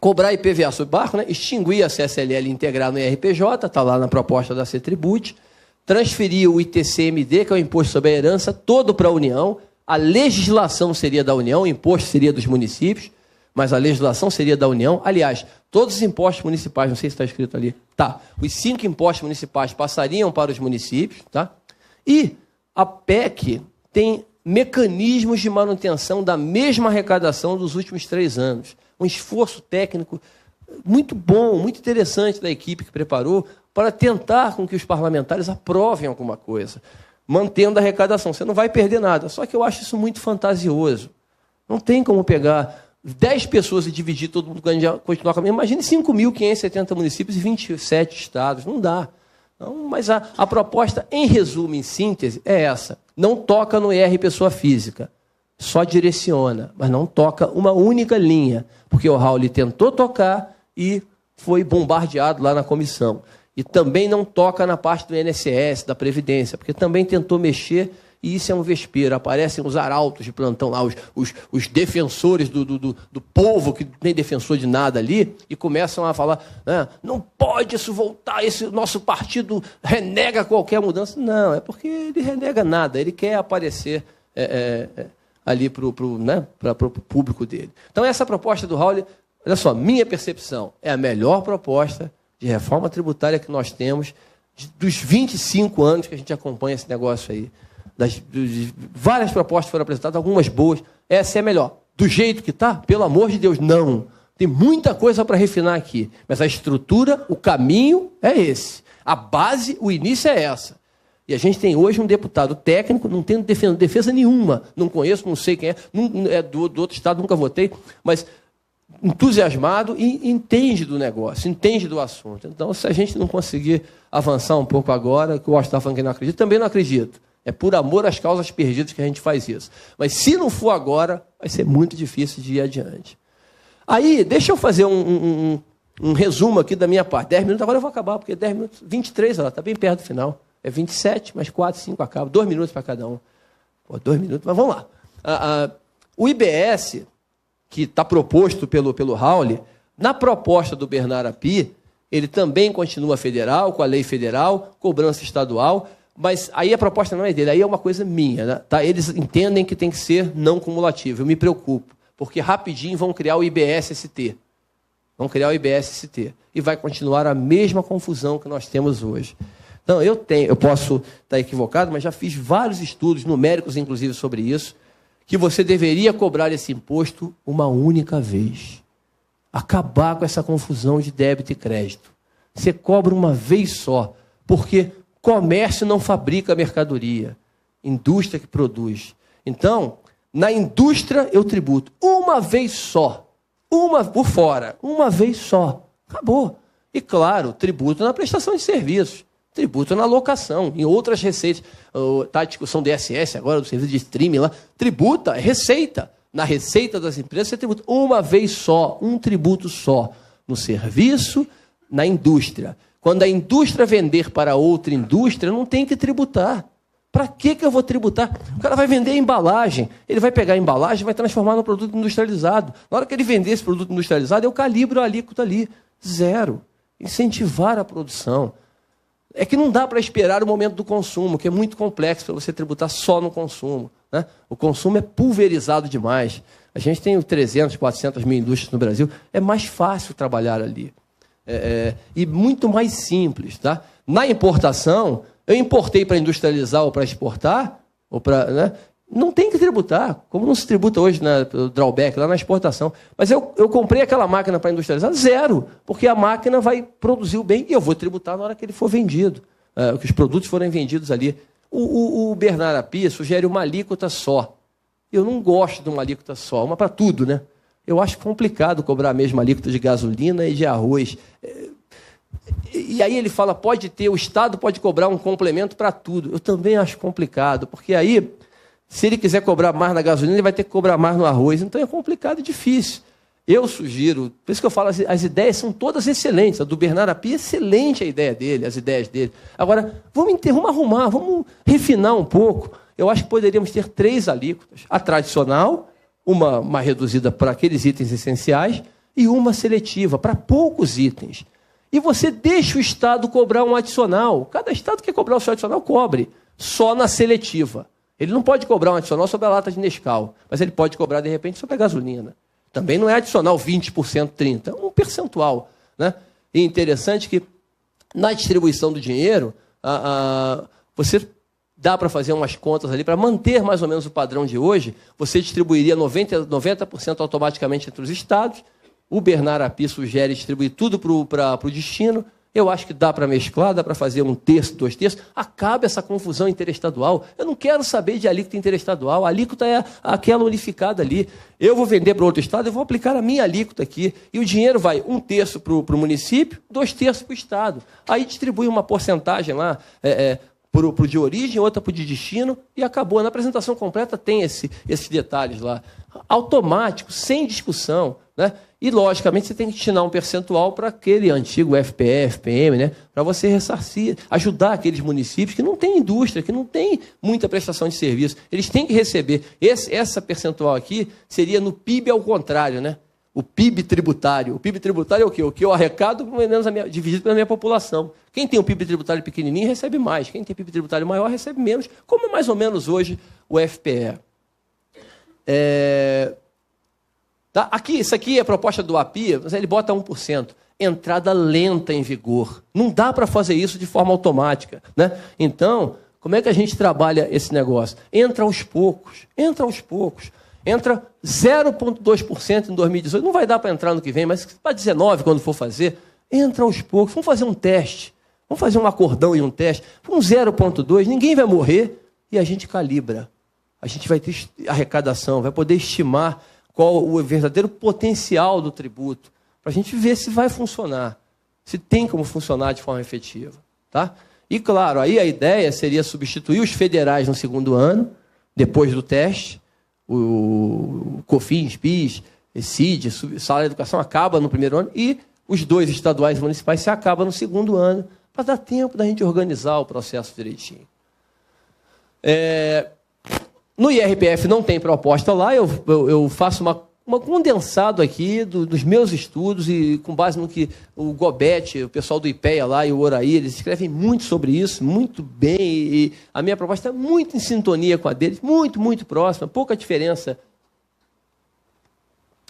Cobrar IPVA sobre barco, né? Extinguir a CSLL e integrar no IRPJ, está lá na proposta da CETRIBUT, transferir o ITCMD, que é o Imposto sobre a Herança, todo para a União, a legislação seria da União, o imposto seria dos municípios, mas a legislação seria da União. Aliás, todos os impostos municipais, não sei se está escrito ali, tá, os 5 impostos municipais passariam para os municípios, tá? E a PEC tem mecanismos de manutenção da mesma arrecadação dos últimos 3 anos. Um esforço técnico muito bom, muito interessante da equipe que preparou para tentar com que os parlamentares aprovem alguma coisa, mantendo a arrecadação. Você não vai perder nada. Só que eu acho isso muito fantasioso. Não tem como pegar 10 pessoas e dividir, todo mundo continuar com a mesma. Imagine 5.570 municípios e 27 estados. Não dá. Não, mas a proposta, em resumo, em síntese, é essa. Não toca no IR pessoa física. Só direciona, mas não toca uma única linha. Porque o Raul tentou tocar e foi bombardeado lá na comissão. E também não toca na parte do INSS, da Previdência, porque também tentou mexer e isso é um vespeiro. Aparecem os arautos de plantão lá, os defensores do povo, que nem defensor de nada ali, e começam a falar, não pode isso voltar, esse nosso partido renega qualquer mudança. Não, é porque ele renega nada, ele quer aparecer ali para o público dele. Então, essa proposta do Raul, olha só, minha percepção, é a melhor proposta de reforma tributária que nós temos dos 25 anos que a gente acompanha esse negócio aí. Várias propostas foram apresentadas, algumas boas. Essa é a melhor. Do jeito que está, pelo amor de Deus, não. Tem muita coisa para refinar aqui. Mas a estrutura, o caminho é esse. A base, o início é essa. E a gente tem hoje um deputado técnico, não tem defesa nenhuma, não conheço, não sei quem é, não, é do outro estado, nunca votei, mas entusiasmado e entende do negócio, entende do assunto. Então, se a gente não conseguir avançar um pouco agora, que o Washington está falando que não acredita, também não acredito. É por amor às causas perdidas que a gente faz isso. Mas se não for agora, vai ser muito difícil de ir adiante. Aí, deixa eu fazer um resumo aqui da minha parte. 10 minutos, agora eu vou acabar, porque 10 minutos, 23, está bem perto do final. É 27, mais 4, 5 acaba. 2 minutos para cada um. Pô, 2 minutos, mas vamos lá. O IBS, que está proposto pelo Raul, na proposta do Bernard Api, ele também continua federal, com a lei federal, cobrança estadual, mas aí a proposta não é dele, aí é uma coisa minha. Né? Tá? Eles entendem que tem que ser não cumulativo. Eu me preocupo, porque rapidinho vão criar o IBS-ST. Vão criar o IBS-ST. E vai continuar a mesma confusão que nós temos hoje. Então, eu posso estar equivocado, mas já fiz vários estudos, numéricos inclusive, sobre isso, que você deveria cobrar esse imposto uma única vez. Acabar com essa confusão de débito e crédito. Você cobra uma vez só, porque comércio não fabrica mercadoria, indústria que produz. Então, na indústria eu tributo uma vez só, uma por fora, uma vez só. Acabou. E, claro, tributo na prestação de serviços. Tributo na locação, em outras receitas. Está a discussão do ISS agora, do serviço de streaming lá. Tributa, é receita. Na receita das empresas, você tributa uma vez só, um tributo só. No serviço, na indústria. Quando a indústria vender para outra indústria, não tem que tributar. Para que eu vou tributar? O cara vai vender a embalagem. Ele vai pegar a embalagem e vai transformar no produto industrializado. Na hora que ele vender esse produto industrializado, eu calibro a alíquota ali. 0. Incentivar a produção. É que não dá para esperar o momento do consumo, que é muito complexo para você tributar só no consumo. Né? O consumo é pulverizado demais. A gente tem 300, 400 mil indústrias no Brasil. É mais fácil trabalhar ali. E muito mais simples. Tá? Na importação, eu importei para industrializar ou para exportar, né? Não tem que tributar, como não se tributa hoje no drawback, lá na exportação. Mas eu comprei aquela máquina para industrializar, 0, porque a máquina vai produzir o bem e eu vou tributar na hora que ele for vendido, que os produtos forem vendidos ali. O Bernard Api sugere uma alíquota só. Eu não gosto de uma alíquota só, uma para tudo, né? Eu acho complicado cobrar a mesma alíquota de gasolina e de arroz. E aí ele fala, o Estado pode cobrar um complemento para tudo. Eu também acho complicado, porque aí, se ele quiser cobrar mais na gasolina, ele vai ter que cobrar mais no arroz. Então é complicado e difícil. Eu sugiro, por isso que eu falo, as ideias são todas excelentes. A do Bernard Api é excelente a ideia dele, as ideias dele. Agora, vamos arrumar, vamos refinar um pouco. Eu acho que poderíamos ter 3 alíquotas. A tradicional, uma reduzida para aqueles itens essenciais, e uma seletiva, para poucos itens. E você deixa o Estado cobrar um adicional. Cada Estado quer cobrar o seu adicional, cobre. Só na seletiva. Ele não pode cobrar um adicional sobre a lata de Nescau, mas ele pode cobrar, de repente, sobre a gasolina. Também não é adicional 20%, 30%, é um percentual. Né? E é interessante que, na distribuição do dinheiro, você dá para fazer umas contas ali, para manter mais ou menos o padrão de hoje, você distribuiria 90% automaticamente entre os estados. O Bernard Api sugere distribuir tudo para o destino. Eu acho que dá para mesclar, dá para fazer 1/3, 2/3. Acaba essa confusão interestadual. Eu não quero saber de alíquota interestadual. A alíquota é aquela unificada ali. Eu vou vender para outro estado, eu vou aplicar a minha alíquota aqui. E o dinheiro vai 1/3 para o município, 2/3 para o estado. Aí distribui uma porcentagem lá para o de origem, outra para o de destino, e acabou. Na apresentação completa tem esses detalhes lá. Automático, sem discussão. Né? E, logicamente, você tem que destinar um percentual para aquele antigo FPE, FPM, né? Para você ressarcir, ajudar aqueles municípios que não têm indústria, que não têm muita prestação de serviço. Eles têm que receber. Essa percentual aqui seria no PIB ao contrário, né? O PIB tributário. O PIB tributário é o quê? O que eu arrecado dividido pela minha população. Quem tem um PIB tributário pequenininho recebe mais. Quem tem PIB tributário maior recebe menos, como é mais ou menos hoje o FPE. Tá? Isso aqui é a proposta do API, ele bota 1%. Entrada lenta em vigor. Não dá para fazer isso de forma automática. Né? Então, como é que a gente trabalha esse negócio? Entra aos poucos. Entra 0,2% em 2018. Não vai dar para entrar no que vem, mas para 2019, quando for fazer, entra aos poucos. Vamos fazer um teste. Vamos fazer um acordão e um teste. Um 0,2, ninguém vai morrer e a gente calibra. A gente vai ter arrecadação, vai poder estimar qual o verdadeiro potencial do tributo, para a gente ver se vai funcionar, se tem como funcionar de forma efetiva. Tá? E, claro, aí a ideia seria substituir os federais no segundo ano, depois do teste, o COFINS, PIS, CID, salário de educação acaba no primeiro ano, e os 2 estaduais e municipais se acabam no segundo ano, para dar tempo da gente organizar o processo direitinho. No IRPF não tem proposta lá, eu faço uma condensado aqui dos meus estudos e com base no que o Gobete, o pessoal do IPEA lá e o Oraí, eles escrevem muito sobre isso, muito bem, e a minha proposta é muito em sintonia com a deles, muito, muito próxima, pouca diferença.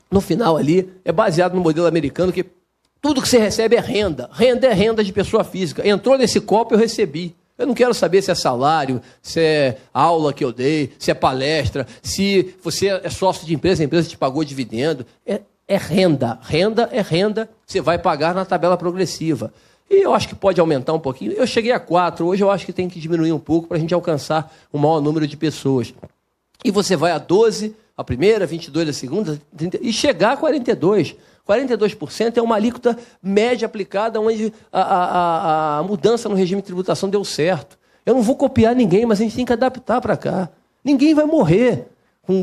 No final ali, é baseado no modelo americano, que tudo que você recebe é renda. Renda é renda de pessoa física. Entrou nesse copo, eu recebi. Eu não quero saber se é salário, se é aula que eu dei, se é palestra, se você é sócio de empresa, a empresa te pagou dividendo. É renda. Renda é renda, você vai pagar na tabela progressiva. E eu acho que pode aumentar um pouquinho. Eu cheguei a 4, hoje eu acho que tem que diminuir um pouco para a gente alcançar um maior número de pessoas. E você vai a 12, a primeira, 22 a segunda, 30, e chegar a 42. 42% é uma alíquota média aplicada onde a mudança no regime de tributação deu certo. Eu não vou copiar ninguém, mas a gente tem que adaptar para cá. Ninguém vai morrer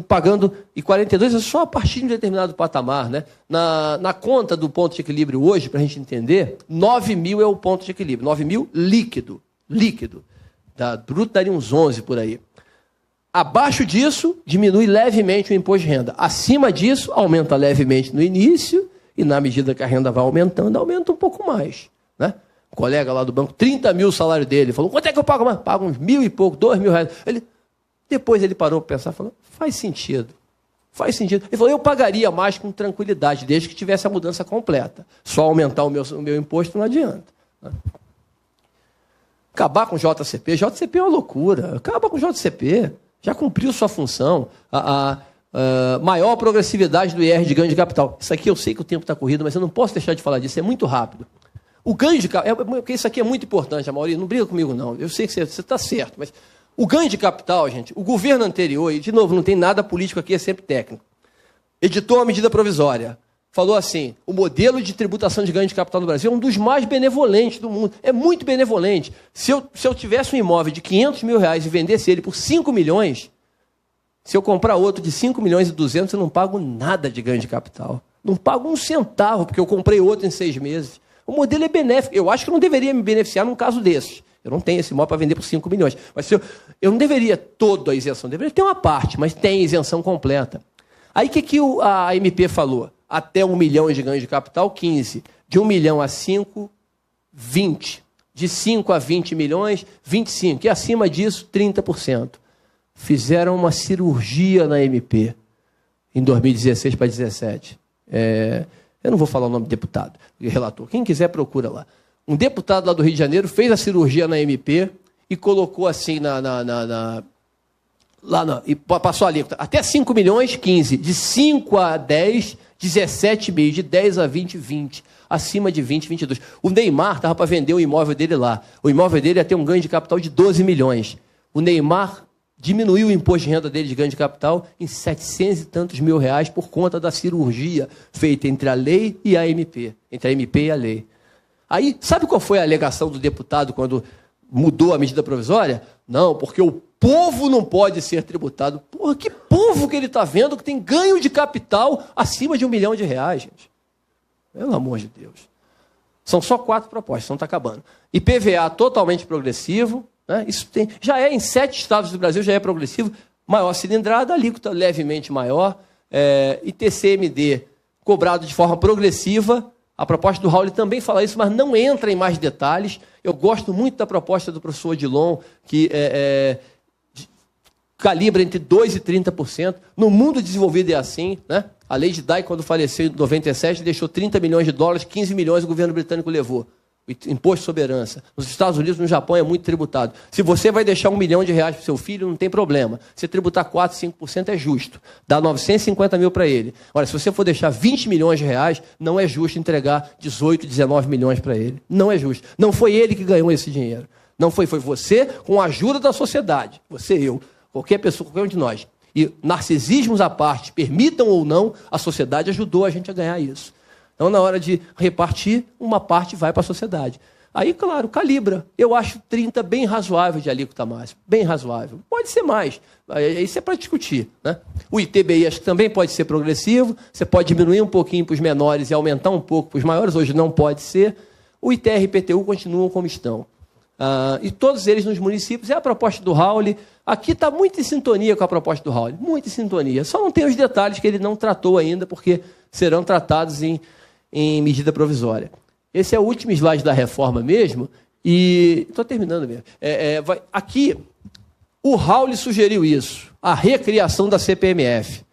pagando... E 42 é só a partir de um determinado patamar. Né? Na conta do ponto de equilíbrio hoje, para a gente entender, 9 mil é o ponto de equilíbrio. 9 mil líquido. Bruto daria uns 11 por aí. Abaixo disso, diminui levemente o imposto de renda. Acima disso, aumenta levemente no início e, na medida que a renda vai aumentando, aumenta um pouco mais. Né? Um colega lá do banco, 30 mil o salário dele, falou, quanto é que eu pago mais? Pago uns 1.000 e pouco, 2.000 reais. Depois ele parou para pensar, falou, faz sentido. Faz sentido. Ele falou, eu pagaria mais com tranquilidade, desde que tivesse a mudança completa. Só aumentar o meu imposto não adianta. Né? Acabar com o JCP. JCP é uma loucura. Acaba com o JCP. Já cumpriu sua função. A maior progressividade do IR de ganho de capital. Isso aqui eu sei que o tempo está corrido, mas eu não posso deixar de falar disso, é muito rápido. O ganho de capital, porque isso aqui é muito importante, Amaury, não briga comigo não, eu sei que você está certo, mas o ganho de capital, gente, o governo anterior, e de novo, não tem nada político aqui, é sempre técnico, editou uma medida provisória, falou assim, o modelo de tributação de ganho de capital no Brasil é um dos mais benevolentes do mundo, é muito benevolente. Se eu tivesse um imóvel de 500 mil reais e vendesse ele por 5 milhões, se eu comprar outro de 5 milhões e 200, eu não pago nada de ganho de capital. Não pago um centavo, porque eu comprei outro em 6 meses. O modelo é benéfico. Eu acho que eu não deveria me beneficiar num caso desses. Eu não tenho esse imóvel para vender por 5 milhões. Mas eu não deveria toda a isenção. Deveria ter uma parte, mas tem isenção completa. Aí o que a MP falou? Até 1 milhão de ganho de capital, 15. De 1 milhão a 5, 20. De 5 a 20 milhões, 25. E acima disso, 30%. Fizeram uma cirurgia na MP em 2016 para 2017. Eu não vou falar o nome do deputado, relator. Quem quiser, procura lá. Um deputado lá do Rio de Janeiro fez a cirurgia na MP e colocou assim e passou a alíquota. Até 5 milhões, 15. De 5 a 10, 17,5. De 10 a 20, 20. Acima de 20, 22. O Neymar estava para vender o imóvel dele lá. O imóvel dele ia ter um ganho de capital de 12 milhões. O Neymar diminuiu o imposto de renda dele de ganho de capital em 700 e tantos mil reais por conta da cirurgia feita entre a lei e a MP. Entre a MP e a lei. Aí, sabe qual foi a alegação do deputado quando mudou a medida provisória? Não, porque o povo não pode ser tributado. Porra, que povo que ele está vendo que tem ganho de capital acima de 1 milhão de reais, gente? Pelo amor de Deus. São só 4 propostas, não está acabando. IPVA totalmente progressivo. Né? Isso já é em 7 estados do Brasil, já é progressivo. Maior cilindrada, alíquota levemente maior. E TCMD cobrado de forma progressiva. A proposta do Raul também fala isso, mas não entra em mais detalhes. Eu gosto muito da proposta do professor Odilon, que calibra entre 2% e 30%. No mundo desenvolvido é assim. Né? A lei de Dye, quando faleceu em 97, deixou 30 milhões de dólares, 15 milhões o governo britânico levou. o imposto sobre herança. Nos Estados Unidos, no Japão, é muito tributado. Se você vai deixar R$1 milhão para o seu filho, não tem problema. Se tributar 4%, 5% é justo. Dá 950 mil para ele. Ora, se você for deixar R$20 milhões, não é justo entregar 18, 19 milhões para ele. Não é justo. Não foi ele que ganhou esse dinheiro. Não foi você, com a ajuda da sociedade. Você, eu, qualquer pessoa, qualquer um de nós. E narcisismos à parte, permitam ou não, a sociedade ajudou a gente a ganhar isso. Então, na hora de repartir, uma parte vai para a sociedade. Aí, claro, calibra. Eu acho 30 bem razoável de alíquota máxima. Bem razoável. Pode ser mais. Isso é para discutir, né? O ITBI acho que também pode ser progressivo. Você pode diminuir um pouquinho para os menores e aumentar um pouco para os maiores. Hoje não pode ser. O ITR e IPTU continuam como estão. E todos eles nos municípios. É a proposta do Raul. Aqui está muito em sintonia com a proposta do Raul. Muito em sintonia. Só não tem os detalhes que ele não tratou ainda, porque serão tratados em medida provisória. Esse é o último slide da reforma mesmo, e estou terminando mesmo. Aqui, o Raul sugeriu isso, a recriação da CPMF.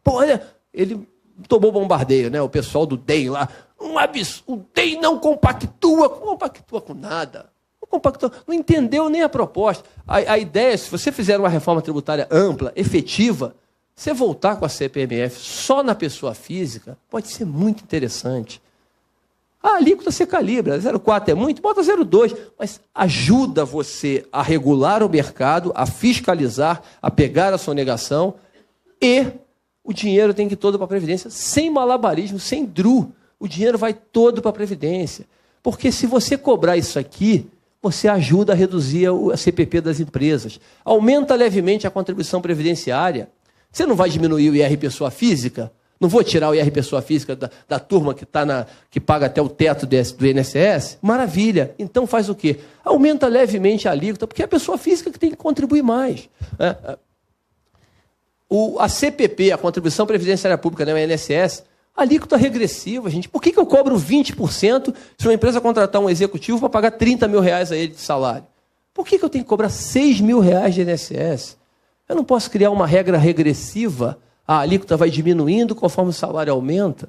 Pô, olha, ele tomou bombardeio, né? O pessoal do DEM lá. Um absurdo, o DEM não compactua com nada. Não compactua, não entendeu nem a proposta. A ideia, se você fizer uma reforma tributária ampla, efetiva, você voltar com a CPMF só na pessoa física pode ser muito interessante. A alíquota você calibra, 0,4 é muito, bota 0,2, mas ajuda você a regular o mercado, a fiscalizar, a pegar a sonegação, e o dinheiro tem que ir todo para a Previdência, sem malabarismo, sem DRU. O dinheiro vai todo para a Previdência. Porque se você cobrar isso aqui, você ajuda a reduzir a CPP das empresas. Aumenta levemente a contribuição previdenciária. Você não vai diminuir o IR pessoa física? Não vou tirar o IR pessoa física da turma que paga até o teto do INSS? Maravilha. Então faz o quê? Aumenta levemente a alíquota, porque é a pessoa física que tem que contribuir mais. A CPP, a Contribuição Previdenciária Pública, né, o INSS, alíquota regressiva, gente. Por que eu cobro 20% se uma empresa contratar um executivo para pagar R$30 mil a ele de salário? Por que eu tenho que cobrar R$6 mil de INSS? Eu não posso criar uma regra regressiva, a alíquota vai diminuindo conforme o salário aumenta,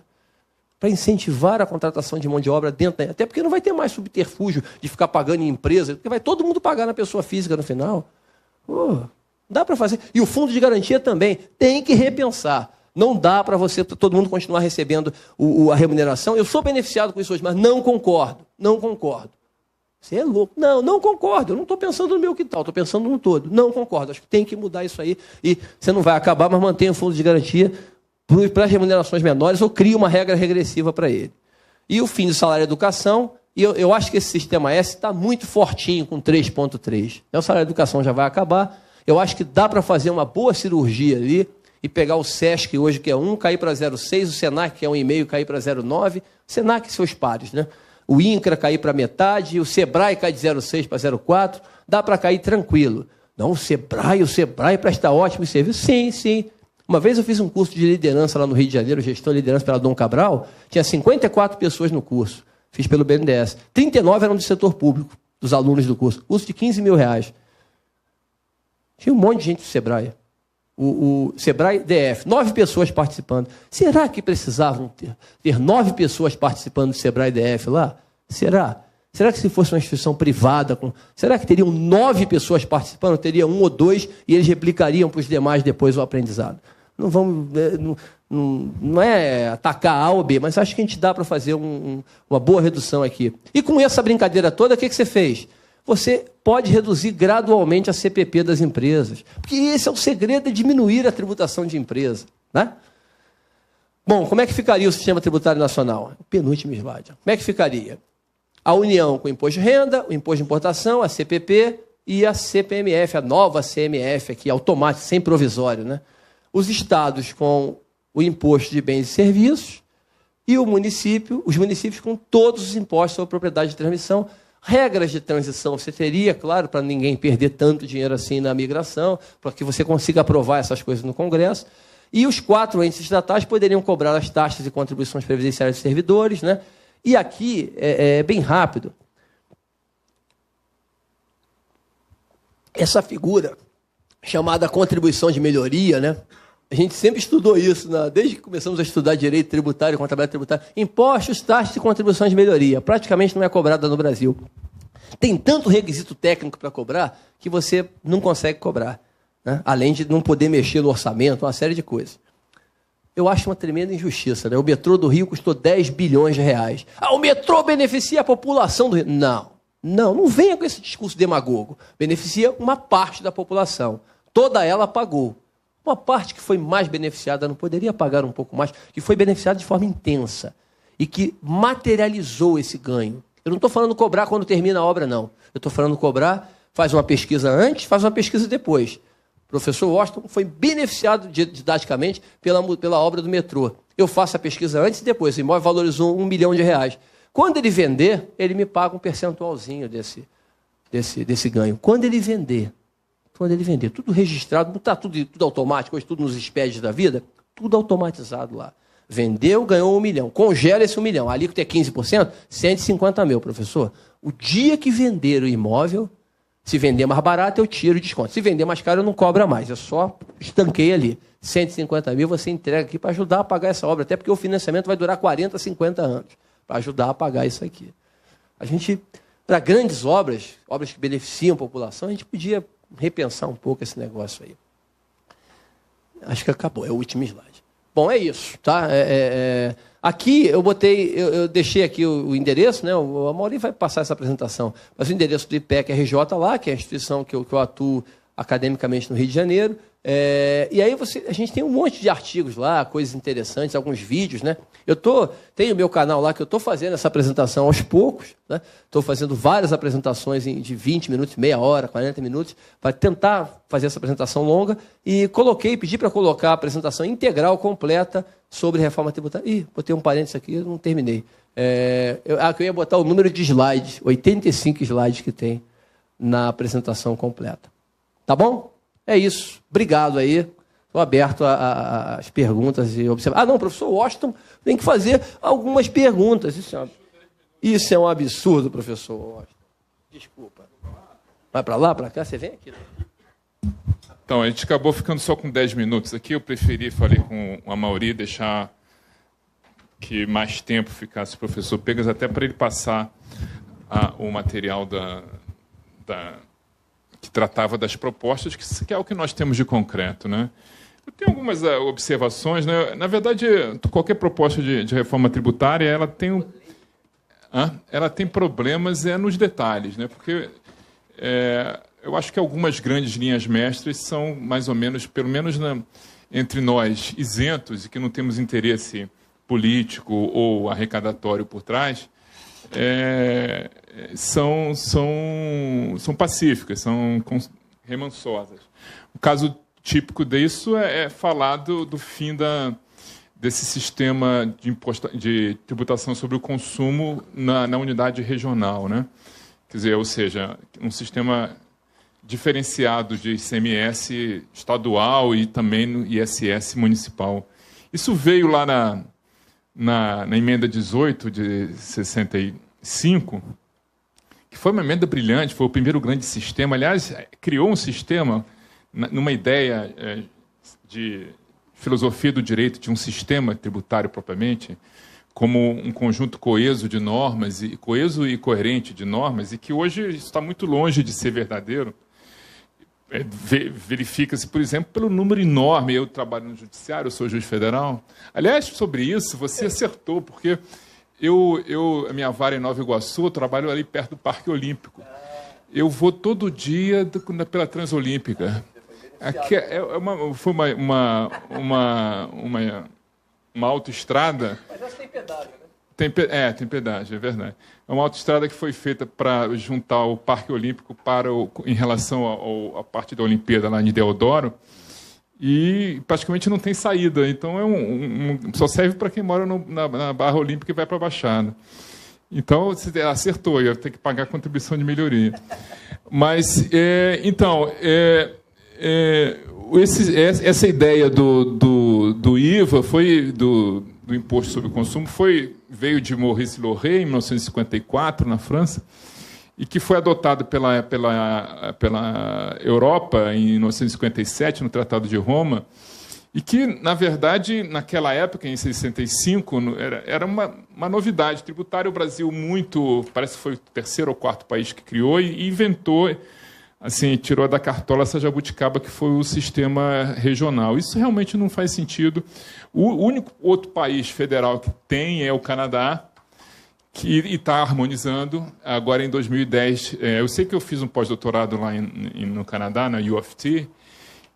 para incentivar a contratação de mão de obra dentro, até porque não vai ter mais subterfúgio de ficar pagando em empresa, porque vai todo mundo pagar na pessoa física no final. Dá para fazer. E o fundo de garantia também tem que repensar. Não dá para todo mundo continuar recebendo a remuneração. Eu sou beneficiado com isso hoje, mas não concordo. Não concordo. Você é louco. Não concordo. Eu não estou pensando no meu quintal, estou pensando no todo. Não concordo. Acho que tem que mudar isso aí. E você não vai acabar, mas mantenha o fundo de garantia para as remunerações menores ou cria uma regra regressiva para ele. E o fim do salário de educação, e eu acho que esse sistema S está muito fortinho com 3,3. O salário de educação já vai acabar. Eu acho que dá para fazer uma boa cirurgia ali e pegar o SESC hoje, que é 1, cair para 0,6, o SENAC, que é 1,5, cair para 0,9. SENAC e seus pares, né? O INCRA cair para metade, o SEBRAE cai de 0,6 para 0,4, dá para cair tranquilo. Não, o SEBRAE presta ótimo serviço. Sim. Uma vez eu fiz um curso de liderança lá no Rio de Janeiro, gestão de liderança pela Dom Cabral, tinha 54 pessoas no curso, fiz pelo BNDES. 39 eram do setor público, dos alunos do curso de R$15 mil. Tinha um monte de gente do SEBRAE. O SEBRAE DF, 9 pessoas participando. Será que precisavam ter 9 pessoas participando do SEBRAE DF lá? Será? Será que se fosse uma instituição privada, será que teriam 9 pessoas participando? Teria 1 ou 2 e eles replicariam para os demais depois o aprendizado? Não vamos, não é atacar A ou B, mas acho que a gente dá para fazer uma boa redução aqui. E com essa brincadeira toda, o que você fez? Você pode reduzir gradualmente a CPP das empresas. Porque esse é o segredo, é diminuir a tributação de empresa. Né? Bom, como é que ficaria o sistema tributário nacional? O penúltimo slide. Como é que ficaria? A União com o imposto de renda, o imposto de importação, a CPP e a CPMF, a nova CMF aqui, automática, sem provisório. Né? Os estados com o imposto de bens e serviços e os municípios com todos os impostos sobre propriedade de transmissão. Regras de transição você teria, claro, para ninguém perder tanto dinheiro assim na migração, para que você consiga aprovar essas coisas no Congresso. E os 4 entes estatais poderiam cobrar as taxas e contribuições previdenciárias dos servidores. Né? E aqui, é bem rápido, essa figura chamada contribuição de melhoria, né? A gente sempre estudou isso, desde que começamos a estudar direito tributário, contabilidade tributária. Impostos, taxas e contribuições de melhoria. Praticamente não é cobrada no Brasil. Tem tanto requisito técnico para cobrar que você não consegue cobrar, né? Além de não poder mexer no orçamento, uma série de coisas. Eu acho uma tremenda injustiça, né? O metrô do Rio custou 10 bilhões de reais. O metrô beneficia a população do Rio. Não venha com esse discurso demagogo. Beneficia uma parte da população. Toda ela pagou. Uma parte que foi mais beneficiada não poderia pagar um pouco mais, que foi beneficiada de forma intensa e que materializou esse ganho. Eu não estou falando cobrar quando termina a obra, não. Eu estou falando cobrar, faz uma pesquisa antes, faz uma pesquisa depois. O professor Washington foi beneficiado didaticamente pela obra do metrô. Eu faço a pesquisa antes e depois. O imóvel valorizou R$1 milhão. Quando ele vender, ele me paga um percentualzinho desse ganho. Quando ele vender, tudo registrado, está tudo automático, hoje tudo nos SPEDs da vida, tudo automatizado lá. Vendeu, ganhou R$1 milhão. Congela esse R$1 milhão. Ali que tem 15%, 150 mil, professor. O dia que vender o imóvel, se vender mais barato, eu tiro o desconto. Se vender mais caro, eu não cobro mais. Eu só estanquei ali. 150 mil você entrega aqui para ajudar a pagar essa obra. Até porque o financiamento vai durar 40, 50 anos. Para ajudar a pagar isso aqui. A gente, para grandes obras que beneficiam a população, a gente podia repensar um pouco esse negócio aí. Acho que acabou, é o último slide. Bom, é isso, tá? Aqui eu deixei aqui o endereço, né? O Amaury vai passar essa apresentação, mas o endereço do IPEC-RJ lá, que é a instituição que eu atuo academicamente no Rio de Janeiro. E aí a gente tem um monte de artigos lá, coisas interessantes, alguns vídeos, né? Tenho o meu canal lá que eu estou fazendo essa apresentação aos poucos, né? Estou fazendo várias apresentações de 20 minutos, meia hora, 40 minutos, para tentar fazer essa apresentação longa, e pedi para colocar a apresentação integral, completa, sobre reforma tributária. Botei um parênteses aqui, eu não terminei. Eu ia botar o número de slides, 85 slides que tem na apresentação completa. Tá bom? É isso. Obrigado aí. Estou aberto às perguntas e observações. Não, professor Washington tem que fazer algumas perguntas. Isso é um absurdo, professor Washington. Desculpa. Vai para lá, para cá? Você vem aqui. Então, a gente acabou ficando só com 10 minutos aqui. Eu falei com o Amaury, deixar que mais tempo ficasse o professor Pegas, até para ele passar o material que tratava das propostas, que é o que nós temos de concreto, né? Eu tenho algumas observações, né? Na verdade, qualquer proposta de reforma tributária, ela tem problemas nos detalhes, né? Porque eu acho que algumas grandes linhas mestras são mais ou menos, pelo menos entre nós, isentos e que não temos interesse político ou arrecadatório por trás, são pacíficas, são remançosas. O caso típico disso é falar do fim desse sistema de tributação sobre o consumo na unidade regional, né? Quer dizer, ou seja, um sistema diferenciado de ICMS estadual e também no ISS municipal. Isso veio lá na emenda 18 de 65, que foi uma emenda brilhante, foi o primeiro grande sistema. Aliás, criou um sistema numa ideia de filosofia do direito de um sistema tributário propriamente, como um conjunto coeso de normas, coeso e coerente de normas, e que hoje está muito longe de ser verdadeiro. Verifica-se, por exemplo, pelo número enorme. Eu trabalho no judiciário, eu sou juiz federal. Aliás, sobre isso, você acertou, porque a minha vara em Nova Iguaçu, eu trabalho ali perto do Parque Olímpico. Eu vou todo dia pela Transolímpica. Aqui foi uma autoestrada. Mas essa tem pedágio, né? Tem pedágio, é verdade. É uma autoestrada que foi feita para juntar o Parque Olímpico em relação à parte da Olimpíada lá de Deodoro, e praticamente não tem saída. Então só serve para quem mora na Barra Olímpica e vai para a Baixada. Então, você acertou, ia ter que pagar a contribuição de melhoria. Mas, essa ideia do IVA, do Imposto sobre o Consumo, veio de Maurice Lauré, em 1954, na França, e que foi adotado pela Europa em 1957, no Tratado de Roma, E que, na verdade, naquela época, em 65, era uma novidade tributária. O Brasil parece que foi o terceiro ou quarto país que criou e inventou, assim, tirou da cartola essa jabuticaba que foi o sistema regional. Isso realmente não faz sentido. O único outro país federal que tem é o Canadá, que está harmonizando. Agora, em 2010, eu sei que eu fiz um pós-doutorado lá no Canadá, na U of T,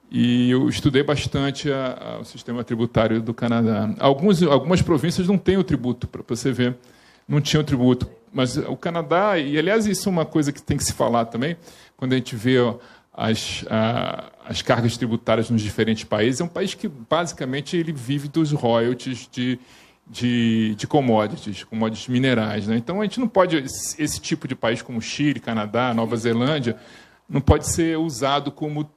e eu estudei bastante o sistema tributário do Canadá. Algumas províncias não têm o tributo, para você ver, não tinham tributo. Mas o Canadá, e aliás isso é uma coisa que tem que se falar também, quando a gente vê as cargas tributárias nos diferentes países, é um país que basicamente ele vive dos royalties de commodities minerais, né? Então a gente não pode, esse tipo de país como Chile, Canadá, Nova Zelândia, não pode ser usado como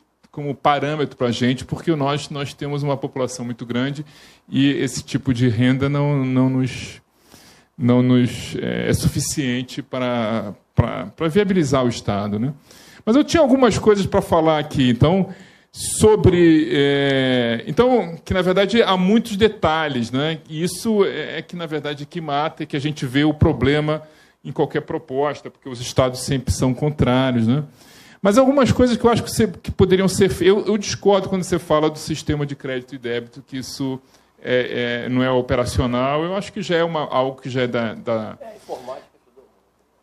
parâmetro para a gente, porque nós temos uma população muito grande e esse tipo de renda não nos é suficiente para viabilizar o Estado, né? Mas eu tinha algumas coisas para falar aqui, então, sobre... que, na verdade, há muitos detalhes, né? E isso é que, na verdade, que mata e que a gente vê o problema em qualquer proposta, porque os Estados sempre são contrários, né? Mas algumas coisas que eu acho que poderiam ser... Eu discordo quando você fala do sistema de crédito e débito, que isso não é operacional. Eu acho que já é algo que já é da informática.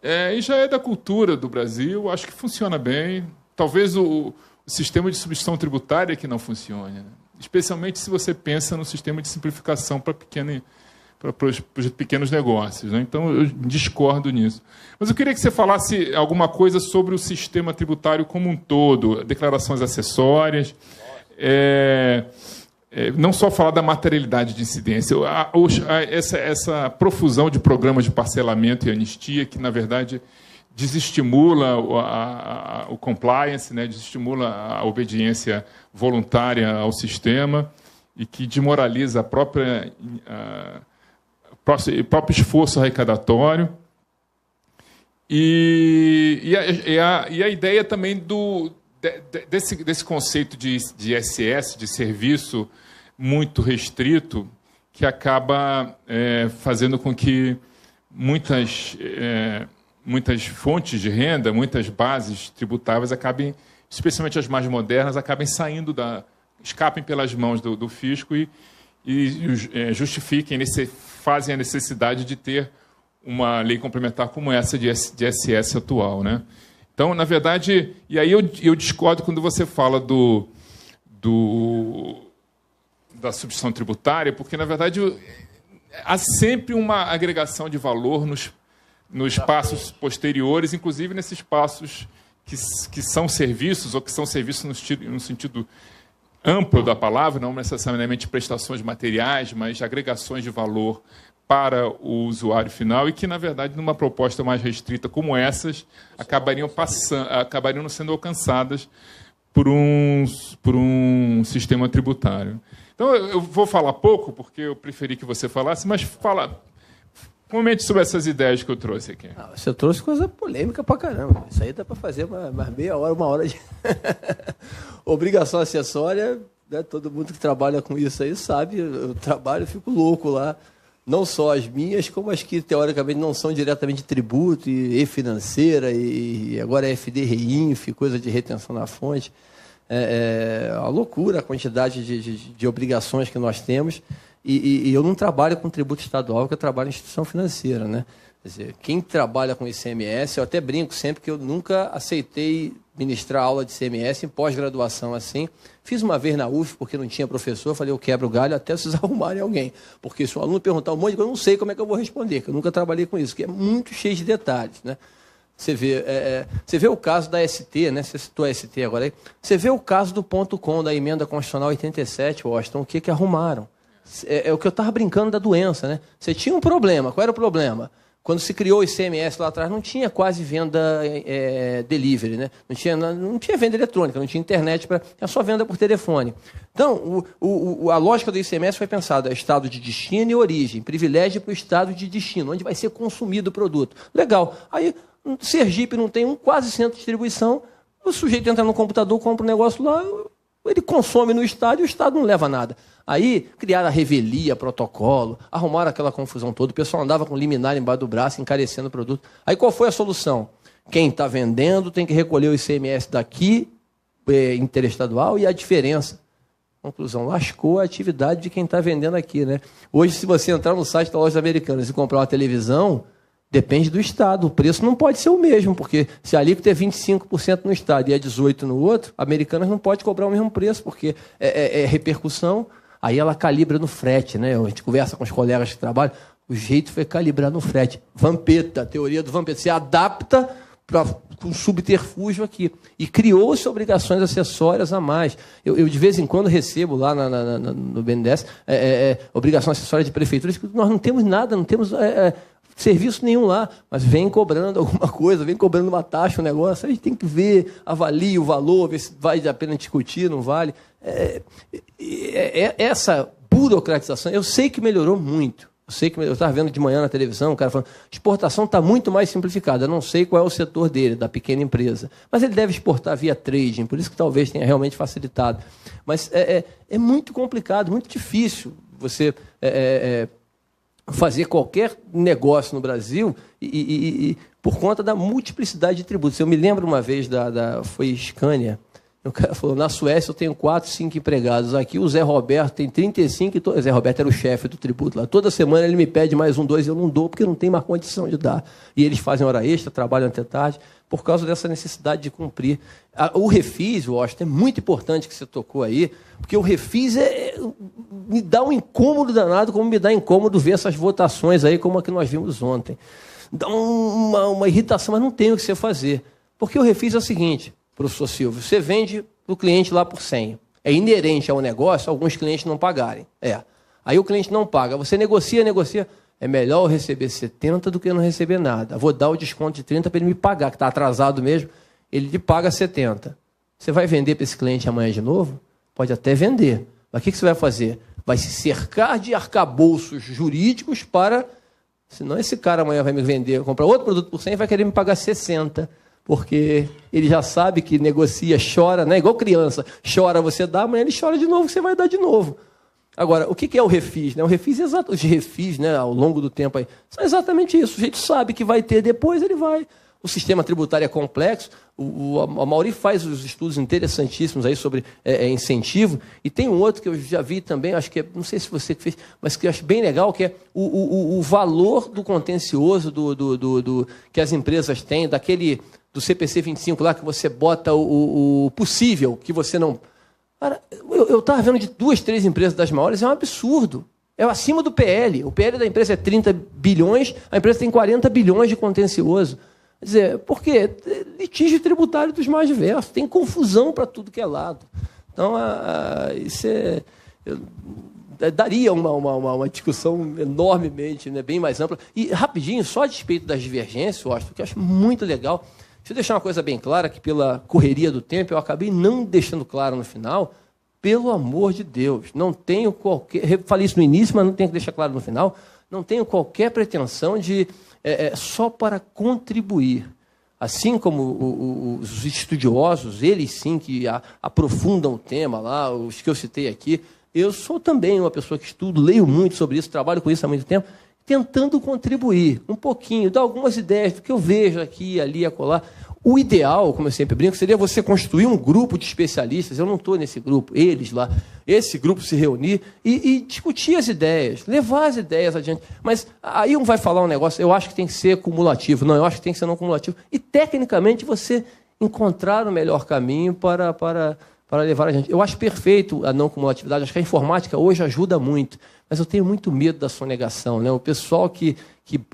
E já é da cultura do Brasil. Acho que funciona bem. Talvez o sistema de substituição tributária que não funcione, né? Especialmente se você pensa no sistema de simplificação para os pequenos negócios, né? Então, eu discordo nisso. Mas eu queria que você falasse alguma coisa sobre o sistema tributário como um todo, declarações acessórias, não só falar da materialidade de incidência, essa profusão de programas de parcelamento e anistia que, na verdade, desestimula o compliance, né? Desestimula a obediência voluntária ao sistema e que desmoraliza o próprio esforço arrecadatório. E a ideia também desse conceito de ISS, de serviço muito restrito, que acaba fazendo com que muitas fontes de renda, muitas bases tributáveis acabem, especialmente as mais modernas, acabem escapem pelas mãos do fisco e fazem a necessidade de ter uma lei complementar como essa de ISS atual, né? Então, na verdade, e aí eu discordo quando você fala da substituição tributária, porque, na verdade, há sempre uma agregação de valor nos passos posteriores, inclusive nesses passos que são serviços, ou que são serviços no sentido amplo da palavra, não necessariamente prestações materiais, mas agregações de valor para o usuário final e que, na verdade, numa proposta mais restrita como essas, acabariam não sendo alcançadas por um sistema tributário. Então, eu vou falar pouco, porque eu preferi que você falasse, mas comente sobre essas ideias que eu trouxe aqui. Você trouxe coisa polêmica pra caramba. Isso aí dá para fazer mais meia hora, uma hora de... Obrigação acessória, né? Todo mundo que trabalha com isso aí sabe, eu trabalho, eu fico louco lá. Não só as minhas, como as que, teoricamente, não são diretamente tributo e financeira, e agora é FD Reinf, coisa de retenção na fonte. É uma loucura a quantidade de obrigações que nós temos. E eu não trabalho com tributo estadual, porque eu trabalho em instituição financeira, né? Quer dizer, quem trabalha com ICMS, eu até brinco sempre que eu nunca aceitei ministrar aula de ICMS em pós-graduação assim. Fiz uma vez na UF, porque não tinha professor, falei, eu quebro o galho até vocês arrumarem alguém. Porque se o aluno perguntar um monte de coisa, eu não sei como é que eu vou responder, que eu nunca trabalhei com isso, que é muito cheio de detalhes, né? Você vê o caso da ST, né? Você citou a ST agora aí. Você vê o caso do ponto .com, da emenda constitucional 87, Washington, o que arrumaram? É o que eu estava brincando da doença, né? Você tinha um problema. Qual era o problema? Quando se criou o ICMS lá atrás, não tinha quase venda delivery, né? Não tinha venda eletrônica, não tinha internet, era só venda por telefone. Então, a lógica do ICMS foi pensada, estado de destino e origem, privilégio para o estado de destino, onde vai ser consumido o produto. Legal. Aí, Sergipe não tem quase centro de distribuição, o sujeito entra no computador, compra um negócio lá, Ele consome no Estado e o Estado não leva nada. Aí criaram a revelia, protocolo, arrumaram aquela confusão toda, o pessoal andava com liminar embaixo do braço, encarecendo o produto. Aí qual foi a solução? Quem está vendendo tem que recolher o ICMS daqui, interestadual, e a diferença. Conclusão, lascou a atividade de quem está vendendo aqui, né? Hoje, se você entrar no site da Lojas Americanas e comprar uma televisão, depende do Estado. O preço não pode ser o mesmo, porque se a alíquota é 25% no Estado e é 18% no outro, a Americanas não pode cobrar o mesmo preço, porque é repercussão. Aí ela calibra no frete, né? A gente conversa com os colegas que trabalham, o jeito foi calibrar no frete. Vampeta, a teoria do Vampeta. Você adapta para um subterfúgio aqui. E criou-se obrigações acessórias a mais. Eu de vez em quando recebo lá no BNDES obrigação acessória de prefeituras, que nós não temos nada, não temos serviço nenhum lá, mas vem cobrando alguma coisa, vem cobrando uma taxa, um negócio, a gente tem que ver, avalie o valor, ver se vale a pena discutir, não vale. Essa burocratização, eu sei que melhorou muito. Eu estava vendo de manhã na televisão, o cara falando, exportação está muito mais simplificada, eu não sei qual é o setor dele, da pequena empresa, mas ele deve exportar via trading, por isso que talvez tenha realmente facilitado. Mas é muito complicado, muito difícil você fazer qualquer negócio no Brasil e por conta da multiplicidade de tributos. Eu me lembro uma vez, foi Scania, o cara falou, na Suécia eu tenho 4, 5 empregados. Aqui o Zé Roberto tem 35. O Zé Roberto era o chefe do tributo lá. Toda semana ele me pede mais 1, 2 e eu não dou, porque não tem mais condição de dar. E eles fazem hora extra, trabalham até tarde, por causa dessa necessidade de cumprir. O refis, Washington, é muito importante que você tocou aí, porque o refis me dá um incômodo danado, como me dá incômodo ver essas votações aí, como a que nós vimos ontem. Dá uma irritação, mas não tem o que você fazer. Porque o refis é o seguinte, professor Silvio, você vende para o cliente lá por 100. É inerente ao negócio alguns clientes não pagarem. Aí o cliente não paga. Você negocia. É melhor eu receber 70 do que não receber nada. Vou dar o desconto de 30 para ele me pagar, que está atrasado mesmo. Ele lhe paga 70. Você vai vender para esse cliente amanhã de novo? Pode até vender. Mas o que você vai fazer? Vai se cercar de arcabouços jurídicos para... Senão esse cara amanhã vai me vender, comprar outro produto por 100 e vai querer me pagar 60. Porque ele já sabe que negocia, chora, né? Igual criança. Chora, você dá, amanhã ele chora de novo, você vai dar de novo. Agora, o que é o refis? Né? O refis os refis, né, ao longo do tempo aí, são exatamente isso. O sujeito sabe que vai ter depois, ele vai. O sistema tributário é complexo. A Mauri faz os estudos interessantíssimos aí sobre incentivo. E tem um outro que eu já vi também, acho que não sei se você fez, mas que eu acho bem legal, que é o valor do contencioso que as empresas têm, do CPC 25 lá, que você bota o possível, que você não... Cara, eu estava vendo de 2, 3 empresas das maiores, é um absurdo. É acima do PL. O PL da empresa é 30 bilhões, a empresa tem 40 bilhões de contencioso. Quer dizer, por quê? Litígio tributário dos mais diversos, tem confusão para tudo que é lado. Então, isso daria uma discussão enormemente, né, bem mais ampla. E, rapidinho, só a despeito das divergências, eu acho muito legal. Deixa eu deixar uma coisa bem clara, que pela correria do tempo eu acabei não deixando claro no final. Pelo amor de Deus, não tenho qualquer... Falei isso no início, mas não tenho que deixar claro no final. Não tenho qualquer pretensão de... só para contribuir. Assim como os estudiosos, eles sim que aprofundam o tema lá, os que eu citei aqui, eu sou também uma pessoa que estudo, leio muito sobre isso, trabalho com isso há muito tempo, tentando contribuir um pouquinho, dar algumas ideias do que eu vejo aqui, ali, acolá. O ideal, como eu sempre brinco, seria você construir um grupo de especialistas. Eu não estou nesse grupo, eles lá. Esse grupo se reunir e discutir as ideias, levar as ideias adiante. Mas aí um vai falar um negócio, eu acho que tem que ser cumulativo. Não, eu acho que tem que ser não cumulativo. E, tecnicamente, você encontrar o melhor caminho para levar a gente. Eu acho perfeito a não cumulatividade. Acho que a informática hoje ajuda muito. Mas eu tenho muito medo da sonegação, né? O pessoal que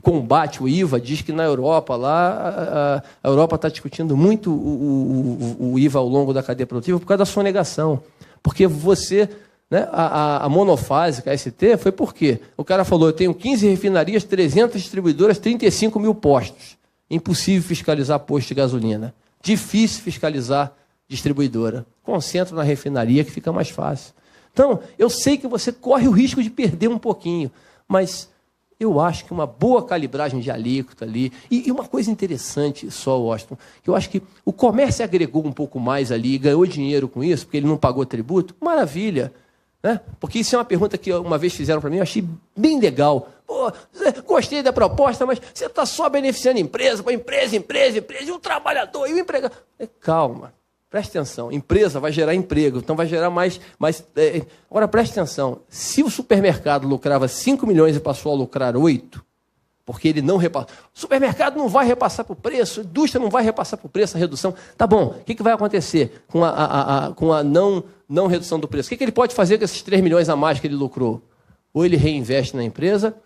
combate o IVA diz que na Europa, lá, a Europa está discutindo muito o IVA ao longo da cadeia produtiva por causa da sonegação. Porque você, né, a monofásica, a ST, foi por quê? O cara falou, eu tenho 15 refinarias, 300 distribuidoras, 35 mil postos. Impossível fiscalizar posto de gasolina. Difícil fiscalizar distribuidora. Concentra na refinaria que fica mais fácil. Então, eu sei que você corre o risco de perder um pouquinho, mas Eu acho que uma boa calibragem de alíquota ali. E uma coisa interessante só, Washington, que eu acho que o comércio agregou um pouco mais ali, ganhou dinheiro com isso, porque ele não pagou tributo. Maravilha. Né? Porque isso é uma pergunta que uma vez fizeram para mim, eu achei bem legal. Pô, gostei da proposta, mas você está só beneficiando a empresa, e o trabalhador, e o empregado. Calma, preste atenção. Empresa vai gerar emprego, então vai gerar mais. Agora, preste atenção. Se o supermercado lucrava 5 milhões e passou a lucrar 8, porque ele não repassou. O supermercado não vai repassar para o preço, a indústria não vai repassar para o preço a redução. Tá bom, o que vai acontecer com a não redução do preço? O que ele pode fazer com esses 3 milhões a mais que ele lucrou? Ou ele reinveste na empresa,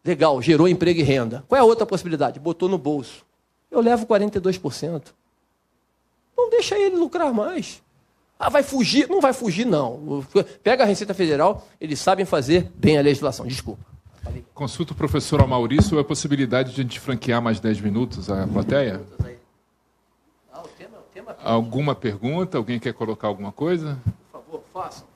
legal, gerou emprego e renda. Qual é a outra possibilidade? Botou no bolso. Eu levo 42%. Não deixa ele lucrar mais. Ah, vai fugir? Não vai fugir, não. Pega a Receita Federal, eles sabem fazer bem a legislação. Desculpa. Consulta o professor Maurício a possibilidade de a gente franquear mais 10 minutos à plateia. Alguma pergunta? Alguém quer colocar alguma coisa? Por favor, façam.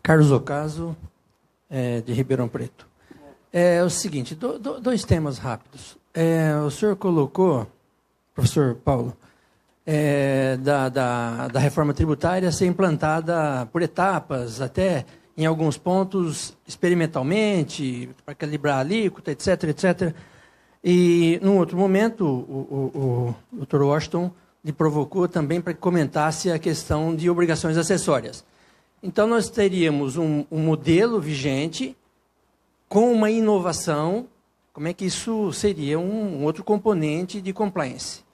Carlos Ocasio, de Ribeirão Preto. É o seguinte, dois temas rápidos. O senhor colocou, professor Paulo, da reforma tributária ser implantada por etapas, até em alguns pontos experimentalmente, para calibrar a alíquota, etc, etc. E, num outro momento, o Dr. Washington lhe provocou também para que comentasse a questão de obrigações acessórias. Então, nós teríamos um modelo vigente com uma inovação. Como é que isso seria um outro componente de compliance?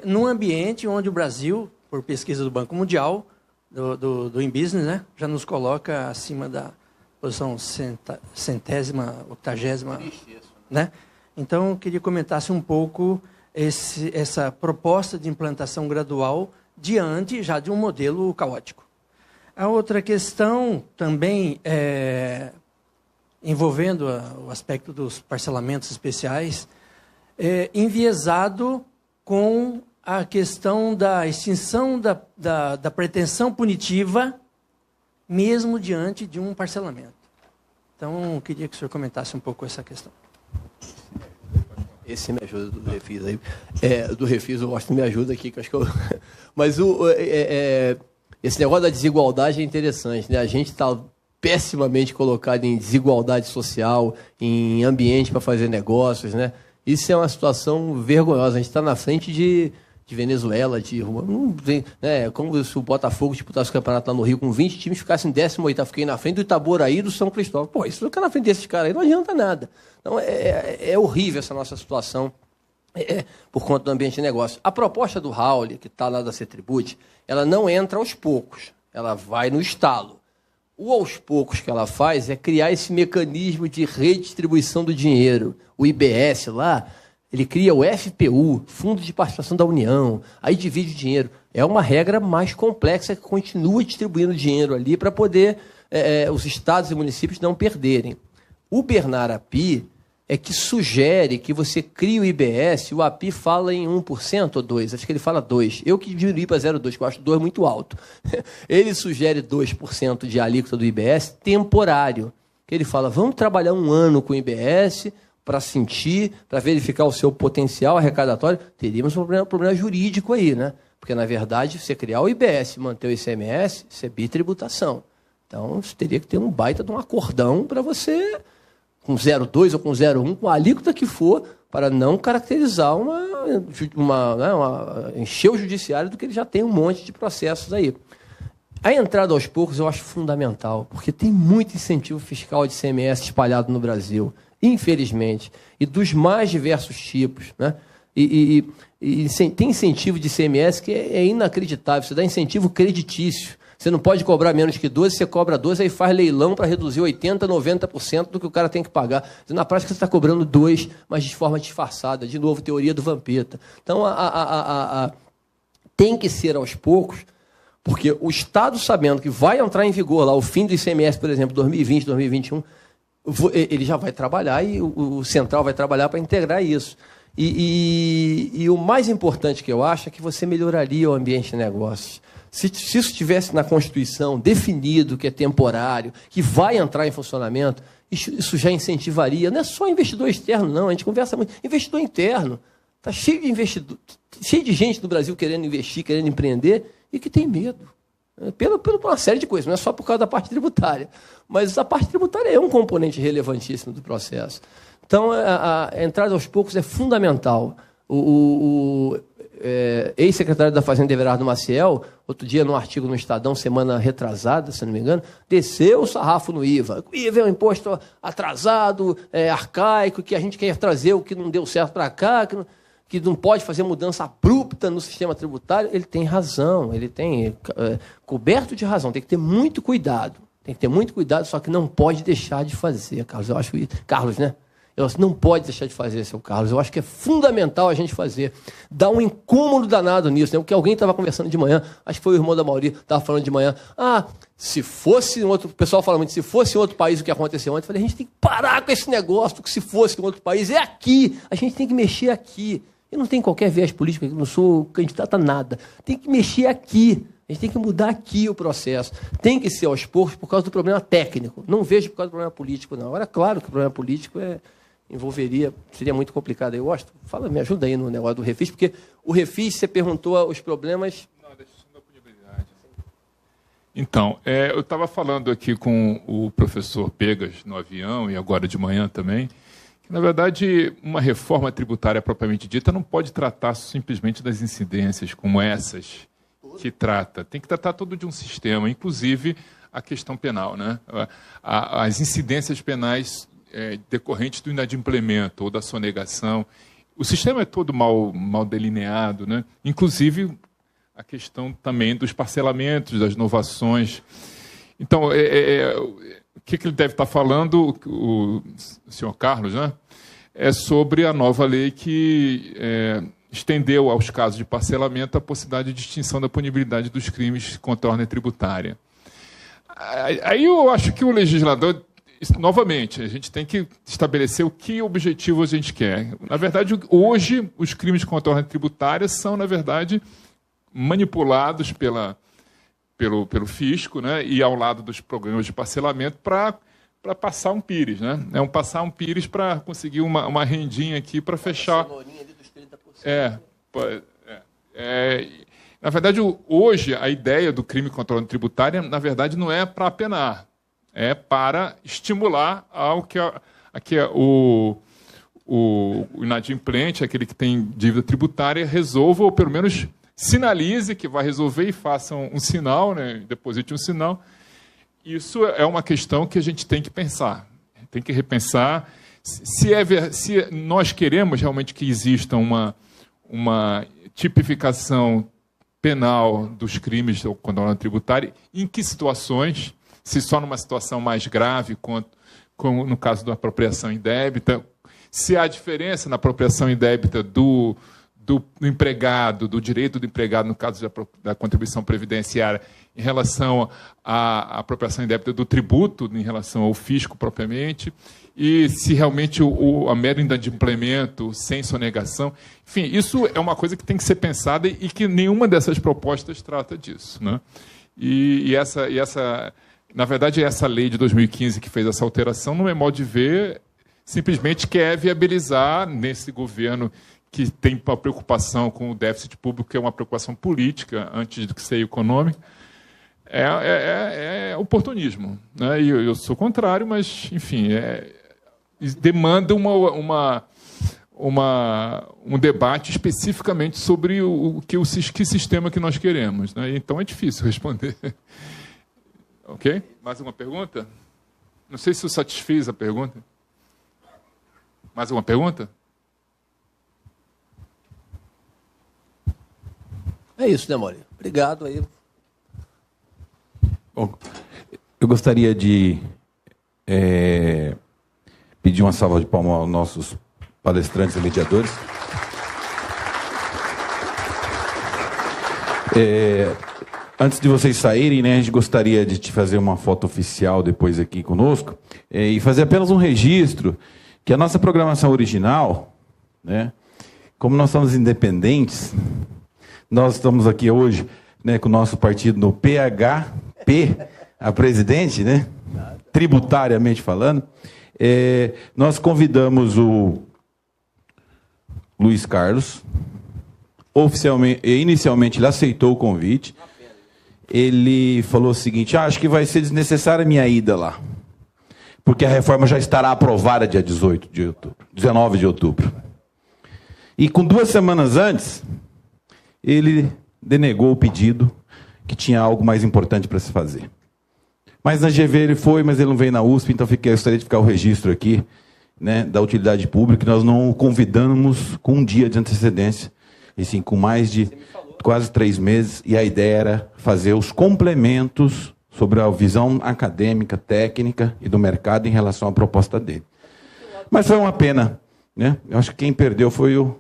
Num ambiente onde o Brasil, por pesquisa do Banco Mundial, do InBusiness, né, já nos coloca acima da posição 100ª, 80ª. Né? Então, eu queria que comentasse um pouco essa proposta de implantação gradual diante já de um modelo caótico. A outra questão também envolvendo o aspecto dos parcelamentos especiais, enviesado com a questão da extinção da pretensão punitiva, mesmo diante de um parcelamento. Então, eu queria que o senhor comentasse um pouco essa questão. Esse me ajuda do Refis aí. Do Refis, eu gosto que me ajuda aqui, que eu acho que eu... Mas esse negócio da desigualdade é interessante, né? A gente está pessimamente colocado em desigualdade social, em ambiente para fazer negócios, né? Isso é uma situação vergonhosa. A gente está na frente de Venezuela, como se o Botafogo disputasse o campeonato lá no Rio com 20 times, ficasse em 18º, fiquei na frente do Itaboraí e do São Cristóvão. Pô, isso ficar na frente desses caras aí não adianta nada. Então, é horrível essa nossa situação por conta do ambiente de negócio. A proposta do Raul, que está lá da Cetribut, ela não entra aos poucos, ela vai no estalo. O aos poucos que ela faz é criar esse mecanismo de redistribuição do dinheiro. O IBS lá, ele cria o FPU, Fundo de Participação da União, aí divide o dinheiro. É uma regra mais complexa que continua distribuindo dinheiro ali para poder os estados e municípios não perderem. O Bernard Api é que sugere que você crie o IBS, o API fala em 1% ou 2%, acho que ele fala 2%. Eu que diminui para 0,2%, que eu acho 2% muito alto. Ele sugere 2% de alíquota do IBS temporário. Ele fala, vamos trabalhar 1 ano com o IBS para sentir, para verificar o seu potencial arrecadatório. Teríamos um problema jurídico aí, né? Porque, na verdade, você criar o IBS e manter o ICMS, isso é bitributação. Então, você teria que ter um baita de um acordão para você... com 0,2 ou com 0,1, com a alíquota que for, para não caracterizar encher o judiciário do que ele já tem um monte de processos aí. A entrada aos poucos eu acho fundamental, porque tem muito incentivo fiscal de ICMS espalhado no Brasil, infelizmente, e dos mais diversos tipos, né? E tem incentivo de ICMS que é inacreditável, você dá incentivo creditício. Você não pode cobrar menos que 12%, você cobra 12%, aí faz leilão para reduzir 80%, 90% do que o cara tem que pagar. Na prática, você está cobrando 2%, mas de forma disfarçada. De novo, teoria do Vampeta. Então, tem que ser aos poucos, porque o Estado, sabendo que vai entrar em vigor lá o fim do ICMS, por exemplo, 2020, 2021, ele já vai trabalhar e o Central vai trabalhar para integrar isso. E o mais importante que eu acho é que você melhoraria o ambiente de negócios. Se isso estivesse na Constituição definido que é temporário, que vai entrar em funcionamento, isso já incentivaria. Não é só investidor externo, não. A gente conversa muito. Investidor interno. Está cheio de investidor, cheio de gente no Brasil querendo investir, querendo empreender e que tem medo. Por uma série de coisas, não é só por causa da parte tributária. Mas a parte tributária é um componente relevantíssimo do processo. Então, a entrada aos poucos é fundamental. O ex-secretário da Fazenda, Everardo Maciel, outro dia, num artigo no Estadão, semana retrasada, se não me engano, desceu o sarrafo no IVA. O IVA é um imposto atrasado, arcaico, que a gente quer trazer o que não deu certo para cá, que não pode fazer mudança abrupta no sistema tributário. Ele tem razão, ele tem coberto de razão. Tem que ter muito cuidado. Tem que ter muito cuidado, só que não pode deixar de fazer, Carlos. Eu acho que... Carlos, né? Não pode deixar de fazer, seu Carlos. Eu acho que é fundamental a gente fazer. Dá um incômodo danado nisso, né? Porque alguém estava conversando de manhã, acho que foi o irmão da Mauri, estava falando de manhã. Se fosse em outro... O pessoal fala muito, se fosse em outro país o que aconteceu ontem, eu falei, a gente tem que parar com esse negócio, porque se fosse em outro país, é aqui. A gente tem que mexer aqui. Eu não tenho qualquer viés político, eu não sou candidato a nada. Tem que mexer aqui. A gente tem que mudar aqui o processo. Tem que ser aos poucos por causa do problema técnico. Não vejo por causa do problema político, não. Agora, claro que o problema político seria muito complicado. Eu gosto, me ajuda aí no negócio do refis, porque o refis, você perguntou os problemas... Não, deixa eu dar punibilidade. Então, eu estava falando aqui com o professor Pegas no avião, e agora de manhã também, que, na verdade, uma reforma tributária propriamente dita não pode tratar simplesmente das incidências como essas que trata. Tem que tratar todo de um sistema, inclusive a questão penal, né? As incidências penais decorrentes do inadimplemento ou da sonegação. O sistema é todo mal delineado, né? Inclusive a questão também dos parcelamentos, das inovações. Então, o que ele deve estar falando, o senhor Carlos, né? É sobre a nova lei que estendeu aos casos de parcelamento a possibilidade de extinção da punibilidade dos crimes contra a ordem tributária. Aí eu acho que o legislador... Novamente, a gente tem que estabelecer o que objetivo a gente quer. Na verdade, hoje, os crimes contra a ordem tributária são, na verdade, manipulados pelo fisco, né, e ao lado dos programas de parcelamento para passar um pires. Né? Passar um pires para conseguir uma rendinha aqui para fechar... Na verdade, hoje, a ideia do crime contra a ordem tributária, na verdade, não é para apenar. É para estimular ao que o inadimplente, aquele que tem dívida tributária, resolva, ou pelo menos sinalize que vai resolver e faça um sinal, né, deposite um sinal. Isso é uma questão que a gente tem que pensar. Tem que repensar se nós queremos realmente que exista uma tipificação penal dos crimes contra a ordem tributária, em que situações... Se só numa situação mais grave, como no caso da apropriação indébita, se há diferença na apropriação indébita do empregado, do direito do empregado, no caso da contribuição previdenciária, em relação à apropriação indébita do tributo, em relação ao fisco propriamente, e se realmente a mero inadimplemento, sem sonegação. Enfim, isso é uma coisa que tem que ser pensada e que nenhuma dessas propostas trata disso, né? E essa na verdade, essa lei de 2015 que fez essa alteração, no meu modo de ver, simplesmente quer viabilizar nesse governo que tem uma preocupação com o déficit público, que é uma preocupação política, antes do que ser econômica, é oportunismo, né? E eu sou contrário, mas, enfim, demanda um debate especificamente sobre que sistema que nós queremos, né? Então é difícil responder. Ok? Mais uma pergunta? Não sei se eu satisfiz a pergunta. Mais uma pergunta? É isso, né, Mauri? Obrigado aí. Bom, eu gostaria de pedir uma salva de palmas aos nossos palestrantes e mediadores. Antes de vocês saírem, né, a gente gostaria de te fazer uma foto oficial depois aqui conosco, e fazer apenas um registro que a nossa programação original, né, como nós somos independentes, nós estamos aqui hoje, né, com o nosso partido no PHP, a presidente, né, tributariamente falando, nós convidamos o Luiz Carlos, inicialmente ele aceitou o convite. Ele falou o seguinte: acho que vai ser desnecessária a minha ida lá, porque a reforma já estará aprovada dia 19 de outubro. E com 2 semanas antes, ele denegou o pedido, que tinha algo mais importante para se fazer. Mas na GV ele foi, mas ele não veio na USP, então eu gostaria de ficar o registro aqui, né, da utilidade pública, que nós não o convidamos com um dia de antecedência, e sim com mais de quase 3 meses, e a ideia era fazer os complementos sobre a visão acadêmica, técnica e do mercado em relação à proposta dele. Mas foi uma pena, né? Eu acho que quem perdeu foi o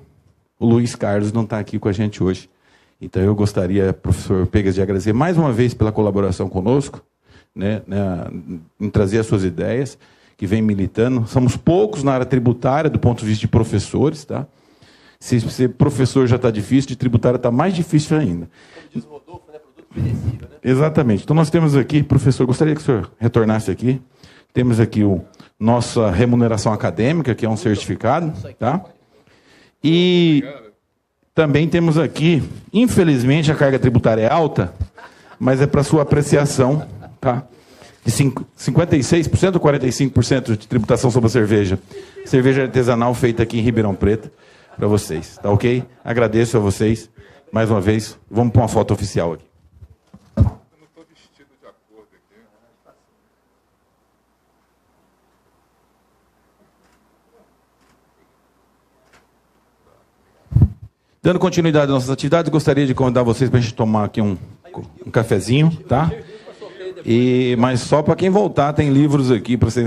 Luiz Carlos, não está aqui com a gente hoje. Então eu gostaria, professor Pegas, de agradecer mais uma vez pela colaboração conosco, né, em trazer as suas ideias, que vem militando. Somos poucos na área tributária, do ponto de vista de professores, tá? Se ser professor já está difícil, de tributária está mais difícil ainda. Como diz o Rodolfo, né? Produto perecível, né? Exatamente. Então nós temos aqui, professor, gostaria que o senhor retornasse aqui. Temos aqui nossa remuneração acadêmica, que é um certificado, tá? E também temos aqui, infelizmente a carga tributária é alta, mas é para sua apreciação, tá? De 56% ou 45% de tributação sobre a cerveja. Cerveja artesanal feita aqui em Ribeirão Preto. Para vocês, tá ok? Agradeço a vocês, mais uma vez. Vamos para uma foto oficial aqui. Eu não estou vestido de acordo aqui. Dando continuidade às nossas atividades, gostaria de convidar vocês para a gente tomar aqui um cafezinho, tá? Mas só para quem voltar, tem livros aqui para vocês.